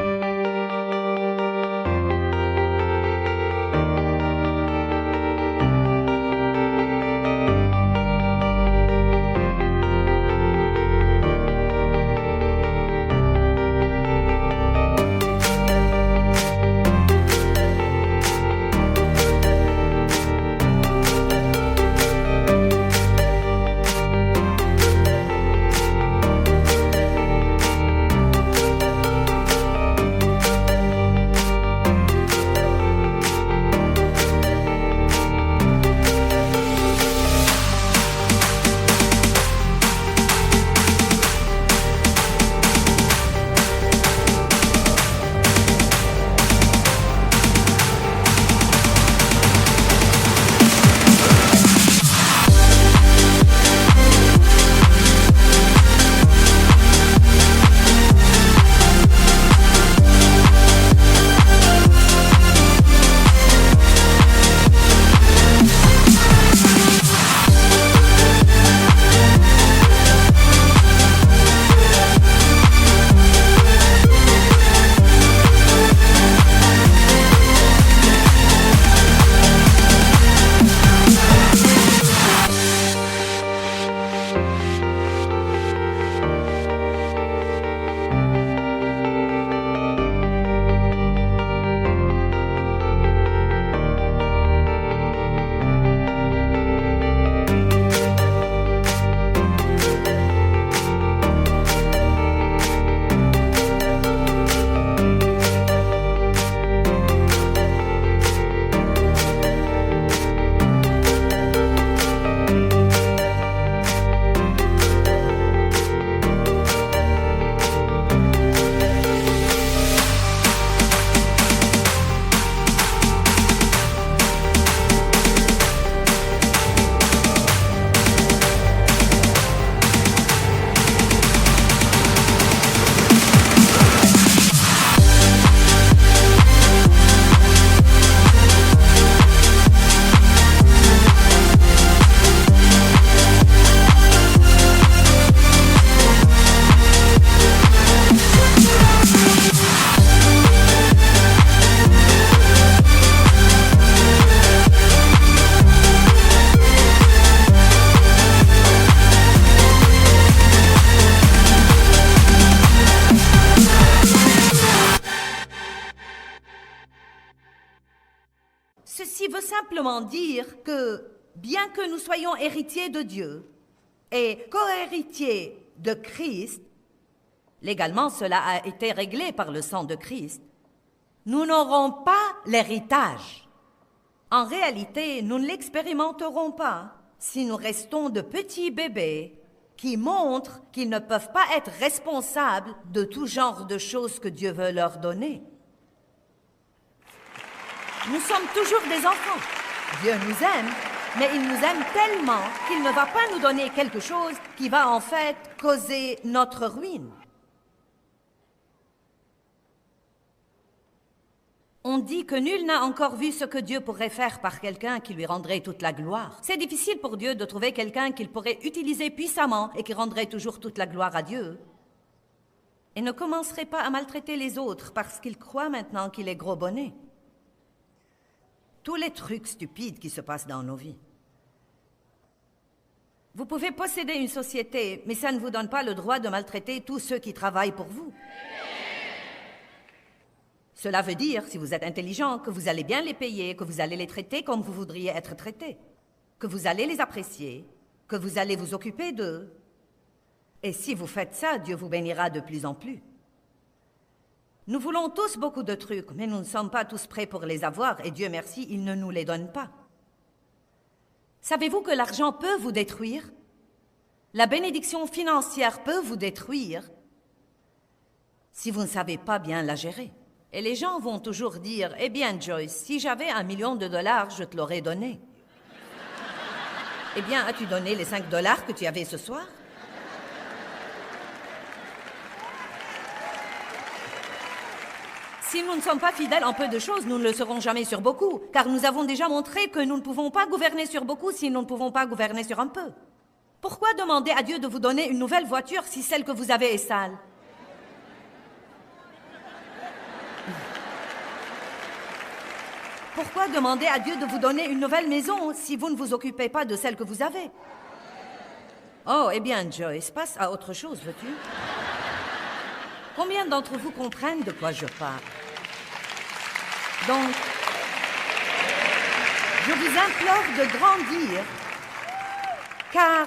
Ceci veut simplement dire que, bien que nous soyons héritiers de Dieu et co-héritiers de Christ, légalement cela a été réglé par le sang de Christ, nous n'aurons pas l'héritage. En réalité, nous ne l'expérimenterons pas si nous restons de petits bébés qui montrent qu'ils ne peuvent pas être responsables de tout genre de choses que Dieu veut leur donner. Nous sommes toujours des enfants. Dieu nous aime, mais il nous aime tellement qu'il ne va pas nous donner quelque chose qui va en fait causer notre ruine. On dit que nul n'a encore vu ce que Dieu pourrait faire par quelqu'un qui lui rendrait toute la gloire. C'est difficile pour Dieu de trouver quelqu'un qu'il pourrait utiliser puissamment et qui rendrait toujours toute la gloire à Dieu. Et ne commencerait pas à maltraiter les autres parce qu'il croit maintenant qu'il est gros bonnet. Tous les trucs stupides qui se passent dans nos vies. Vous pouvez posséder une société, mais ça ne vous donne pas le droit de maltraiter tous ceux qui travaillent pour vous. Cela veut dire, si vous êtes intelligent, que vous allez bien les payer, que vous allez les traiter comme vous voudriez être traités, que vous allez les apprécier, que vous allez vous occuper d'eux. Et si vous faites ça, Dieu vous bénira de plus en plus. Nous voulons tous beaucoup de trucs, mais nous ne sommes pas tous prêts pour les avoir, et Dieu merci, il ne nous les donne pas. Savez-vous que l'argent peut vous détruire? La bénédiction financière peut vous détruire si vous ne savez pas bien la gérer. Et les gens vont toujours dire, « Eh bien, Joyce, si j'avais $1 million, je te l'aurais donné. » Eh bien, as-tu donné les $5 que tu avais ce soir? Si nous ne sommes pas fidèles en peu de choses, nous ne le serons jamais sur beaucoup, car nous avons déjà montré que nous ne pouvons pas gouverner sur beaucoup si nous ne pouvons pas gouverner sur un peu. Pourquoi demander à Dieu de vous donner une nouvelle voiture si celle que vous avez est sale? Pourquoi demander à Dieu de vous donner une nouvelle maison si vous ne vous occupez pas de celle que vous avez? Oh, eh bien, Joyce, passe à autre chose, veux-tu? Combien d'entre vous comprennent de quoi je parle? Donc, je vous implore de grandir, car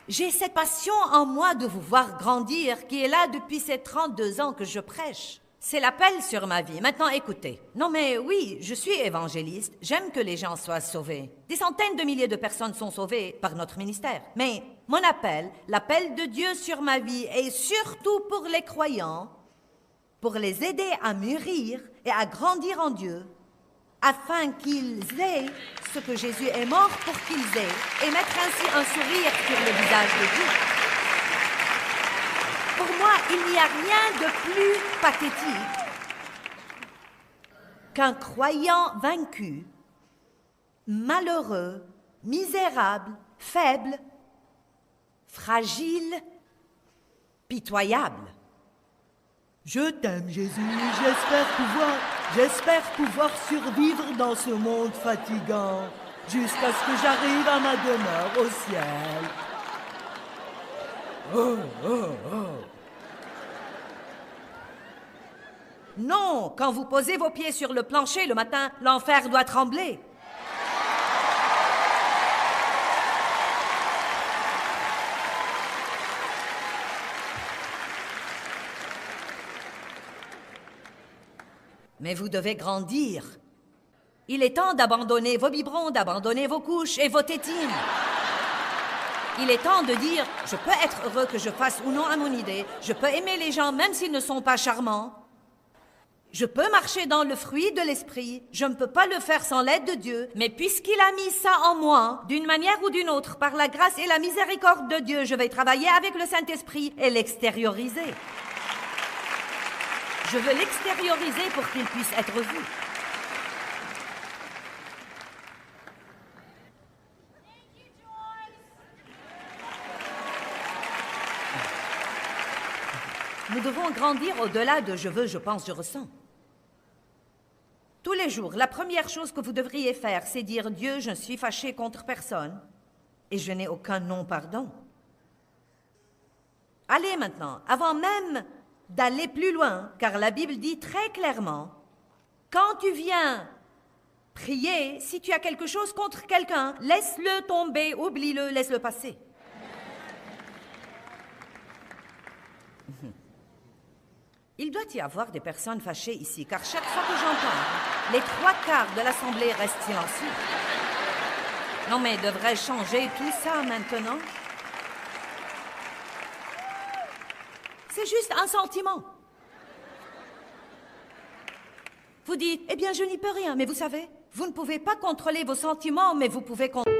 j'ai cette passion en moi de vous voir grandir qui est là depuis ces 32 ans que je prêche. C'est l'appel sur ma vie. Maintenant, écoutez. Non, mais oui, je suis évangéliste. J'aime que les gens soient sauvés. Des centaines de milliers de personnes sont sauvées par notre ministère. Mais mon appel, l'appel de Dieu sur ma vie est surtout pour les croyants, pour les aider à mûrir et à grandir en Dieu, afin qu'ils aient ce que Jésus est mort pour qu'ils aient et mettre ainsi un sourire sur le visage de Dieu. Pour moi, il n'y a rien de plus pathétique qu'un croyant vaincu, malheureux, misérable, faible, fragile, pitoyable. Je t'aime, Jésus, j'espère pouvoir survivre dans ce monde fatigant jusqu'à ce que j'arrive à ma demeure au ciel. Oh, oh, oh. Non, quand vous posez vos pieds sur le plancher le matin, l'enfer doit trembler. Mais vous devez grandir. Il est temps d'abandonner vos biberons, d'abandonner vos couches et vos tétines. Il est temps de dire, je peux être heureux que je fasse ou non à mon idée, je peux aimer les gens même s'ils ne sont pas charmants. Je peux marcher dans le fruit de l'esprit, je ne peux pas le faire sans l'aide de Dieu, mais puisqu'il a mis ça en moi, d'une manière ou d'une autre, par la grâce et la miséricorde de Dieu, je vais travailler avec le Saint-Esprit et l'extérioriser. Je veux l'extérioriser pour qu'il puisse être vu. Nous devons grandir au-delà de « je veux, je pense, je ressens ». Tous les jours, la première chose que vous devriez faire, c'est dire « Dieu, je ne suis fâché contre personne et je n'ai aucun non-pardon ». Allez maintenant, avant même d'aller plus loin, car la Bible dit très clairement « Quand tu viens Prier, si tu as quelque chose contre quelqu'un, laisse-le tomber, oublie-le, laisse-le passer. Il doit y avoir des personnes fâchées ici, car chaque fois que j'en parle, les 3/4 de l'Assemblée restent silencieux. Non, mais devrais-je changer tout ça maintenant? C'est juste un sentiment. Vous dites, eh bien, je n'y peux rien, mais vous savez, vous ne pouvez pas contrôler vos sentiments, mais vous pouvez contrôler...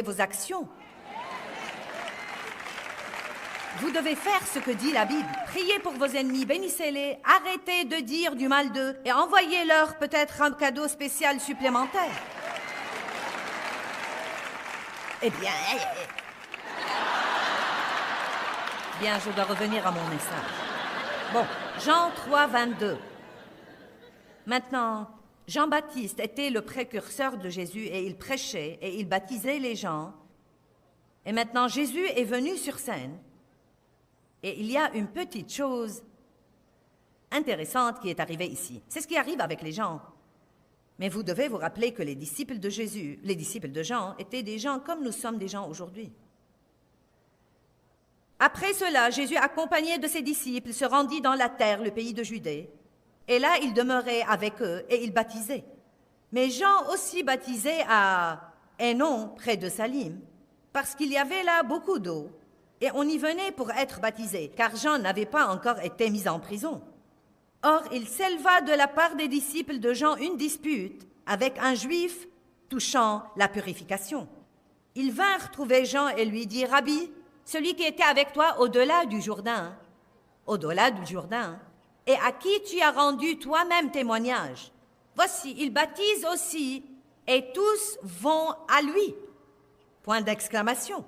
vos actions. Vous devez faire ce que dit la Bible. Priez pour vos ennemis, bénissez-les, arrêtez de dire du mal d'eux et envoyez-leur peut-être un cadeau spécial supplémentaire. Eh bien... Bien, je dois revenir à mon message. Bon, Jean 3, 22. Maintenant, Jean-Baptiste était le précurseur de Jésus et il prêchait et il baptisait les gens. Et maintenant, Jésus est venu sur scène. Et il y a une petite chose intéressante qui est arrivée ici. C'est ce qui arrive avec les gens. Mais vous devez vous rappeler que les disciples de Jésus, les disciples de Jean, étaient des gens comme nous sommes des gens aujourd'hui. Après cela, Jésus, accompagné de ses disciples, se rendit dans la terre, le pays de Judée. Et là, il demeurait avec eux et il baptisait. Mais Jean aussi baptisait à Hénon, près de Salim, parce qu'il y avait là beaucoup d'eau. Et on y venait pour être baptisé, car Jean n'avait pas encore été mis en prison. Or, il s'éleva de la part des disciples de Jean une dispute avec un juif touchant la purification. Ils vinrent trouver Jean et lui dirent, « Rabbi, celui qui était avec toi au-delà du Jourdain, et à qui tu as rendu toi-même témoignage. Voici, il baptise aussi, et tous vont à lui. » Point d'exclamation.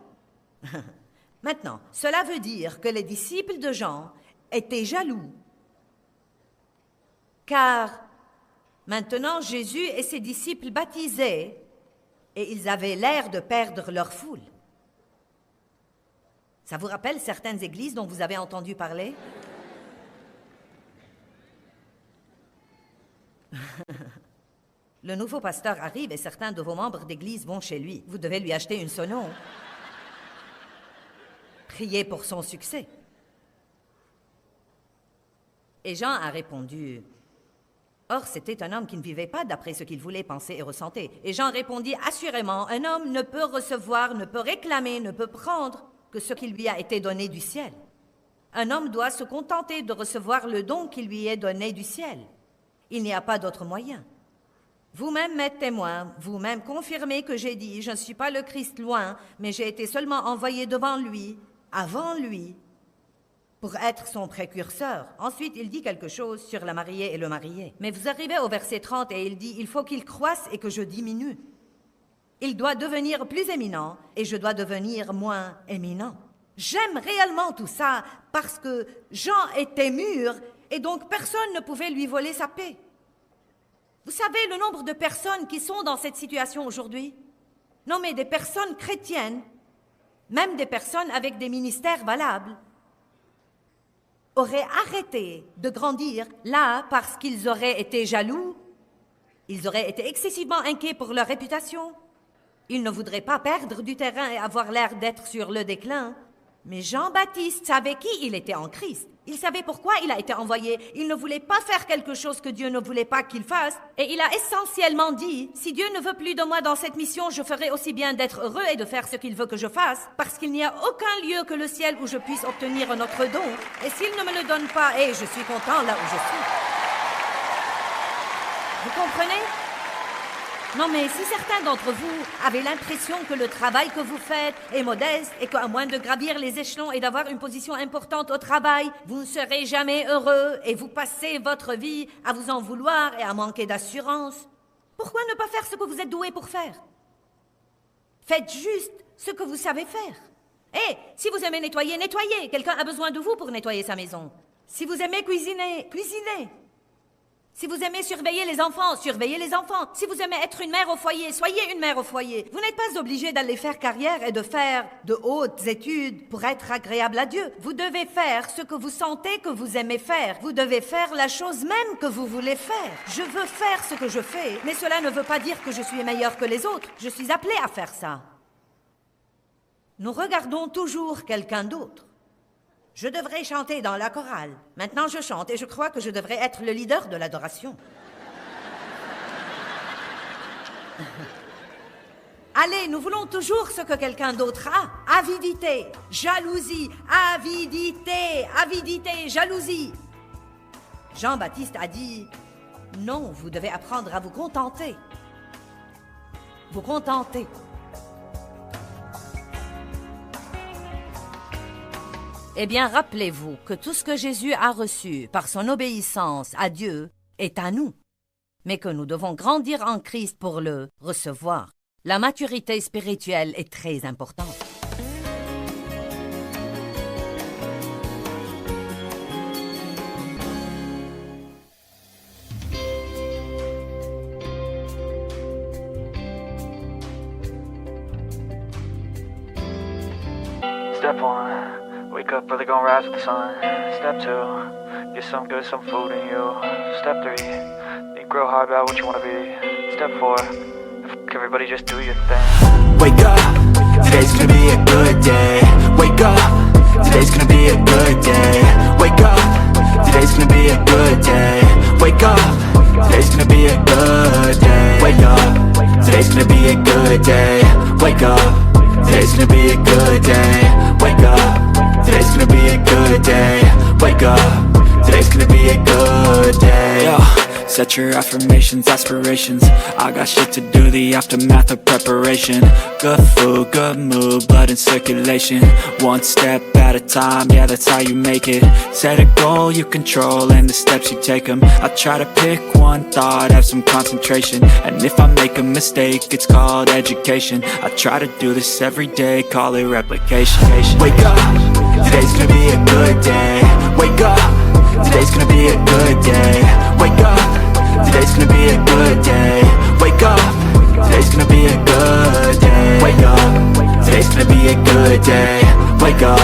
Maintenant, cela veut dire que les disciples de Jean étaient jaloux, car maintenant Jésus et ses disciples baptisaient et ils avaient l'air de perdre leur foule. Ça vous rappelle certaines églises dont vous avez entendu parler? Le nouveau pasteur arrive et certains de vos membres d'église vont chez lui. Vous devez lui acheter une sono. Priez pour son succès. Et Jean a répondu, « Or, c'était un homme qui ne vivait pas d'après ce qu'il voulait penser et ressentir. » Et Jean répondit, « Assurément, un homme ne peut recevoir, ne peut réclamer, ne peut prendre que ce qui lui a été donné du ciel. Un homme doit se contenter de recevoir le don qui lui est donné du ciel. Il n'y a pas d'autre moyen. Vous-même m'êtes témoin, vous-même confirmez que j'ai dit, je ne suis pas le Christ loin, mais j'ai été seulement envoyé devant lui, avant lui. pour être son précurseur. Ensuite, il dit quelque chose sur la mariée et le marié. Mais vous arrivez au verset 30 et il dit « Il faut qu'il croisse et que je diminue. Il doit devenir plus éminent et je dois devenir moins éminent. » J'aime réellement tout ça parce que Jean était mûr et donc personne ne pouvait lui voler sa paix. Vous savez le nombre de personnes qui sont dans cette situation aujourd'hui? Non, mais des personnes chrétiennes, même des personnes avec des ministères valables, auraient arrêté de grandir là parce qu'ils auraient été jaloux, ils auraient été excessivement inquiets pour leur réputation. Ils ne voudraient pas perdre du terrain et avoir l'air d'être sur le déclin. Mais Jean-Baptiste savait qui il était en Christ. Il savait pourquoi il a été envoyé. Il ne voulait pas faire quelque chose que Dieu ne voulait pas qu'il fasse. Et il a essentiellement dit, si Dieu ne veut plus de moi dans cette mission, je ferai aussi bien d'être heureux et de faire ce qu'il veut que je fasse, parce qu'il n'y a aucun lieu que le ciel où je puisse obtenir un autre don. Et s'il ne me le donne pas, je suis content là où je suis. Vous comprenez? Non, mais si certains d'entre vous avaient l'impression que le travail que vous faites est modeste et qu'à moins de gravir les échelons et d'avoir une position importante au travail, vous ne serez jamais heureux et vous passez votre vie à vous en vouloir et à manquer d'assurance, pourquoi ne pas faire ce que vous êtes doué pour faire? Faites juste ce que vous savez faire. Et si vous aimez nettoyer, nettoyez. Quelqu'un a besoin de vous pour nettoyer sa maison. Si vous aimez cuisiner, cuisinez. Si vous aimez surveiller les enfants, surveillez les enfants. Si vous aimez être une mère au foyer, soyez une mère au foyer. Vous n'êtes pas obligé d'aller faire carrière et de faire de hautes études pour être agréable à Dieu. Vous devez faire ce que vous sentez que vous aimez faire. Vous devez faire la chose même que vous voulez faire. Je veux faire ce que je fais, mais cela ne veut pas dire que je suis meilleur que les autres. Je suis appelé à faire ça. Nous regardons toujours quelqu'un d'autre. Je devrais chanter dans la chorale. Maintenant, je chante et je crois que je devrais être le leader de l'adoration. Allez, nous voulons toujours ce que quelqu'un d'autre a. Avidité, jalousie, avidité, avidité, jalousie. Jean-Baptiste a dit, non, vous devez apprendre à vous contenter. Vous contenter. Eh bien, rappelez-vous que tout ce que Jésus a reçu par son obéissance à Dieu est à nous, mais que nous devons grandir en Christ pour le recevoir. La maturité spirituelle est très importante. Step 1, wake up early, gonna rise with the sun. Step 2, get some good, some food in you. Step 3, think real hard about what you wanna be. Step 4, everybody just do your thing. Wake up, today's gonna be a good day. Wake up, today's gonna be a good day. Wake up, today's gonna be a good day. Wake up, today's gonna be a good day. Wake up, today's gonna be a good day. Wake up, today's gonna be a good day. Wake up, today's gonna be a good day. Wake up, today's gonna be a good day. Yo, set your affirmations, aspirations. I got shit to do, the aftermath of preparation. Good food, good mood, blood in circulation. One step at a time, yeah, that's how you make it. Set a goal you control and the steps you take them. I try to pick one thought, have some concentration. And if I make a mistake, it's called education. I try to do this every day, call it replication. Wake up, today's gonna be a good day. Wake up, today's gonna be a good day. Wake up, today's gonna be a good day. Wake up, today's gonna be a good day. Wake up, today's gonna be a good day. Wake up,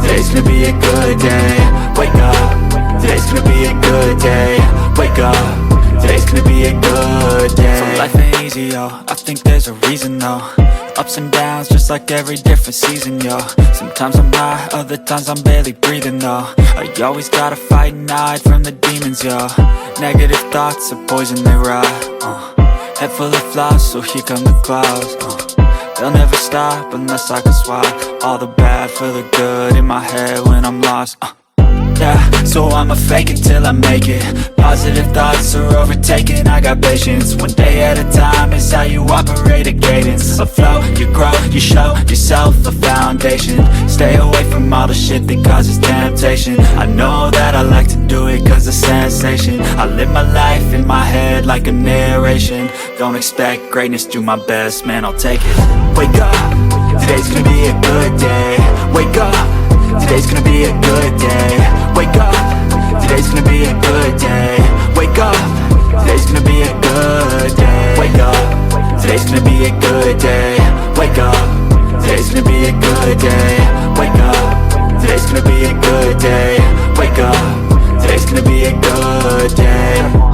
today's gonna be a good day. Wake up, today's gonna be a good day. Wake up, today's gonna be a good day. So life ain't easy, yo, I think there's a reason, though. Ups and downs, just like every different season, yo. Sometimes I'm high, other times I'm barely breathing, though. I always gotta fight and hide from the demons, yo. Negative thoughts are poison, they rot. Head full of flies, so here come the clouds. They'll never stop unless I can swap all the bad for the good in my head when I'm lost. Yeah, so I'ma fake it till I make it. Positive thoughts are overtaken, I got patience. One day at a time is how you operate a cadence. A flow, you grow, you show yourself a foundation. Stay away from all the shit that causes temptation. I know that I like to do it cause it's sensation. I live my life in my head like a narration. Don't expect greatness, do my best, man, I'll take it. Wake up, today's gonna be a good day. Wake up, today's gonna be a good day. Wake up, today's gonna be a good day. Wake up, today's gonna be a good day. Wake up, today's gonna be a good day. Wake up, today's gonna be a good day. Wake up, today's gonna be a good day. Wake up, today's gonna be a good day.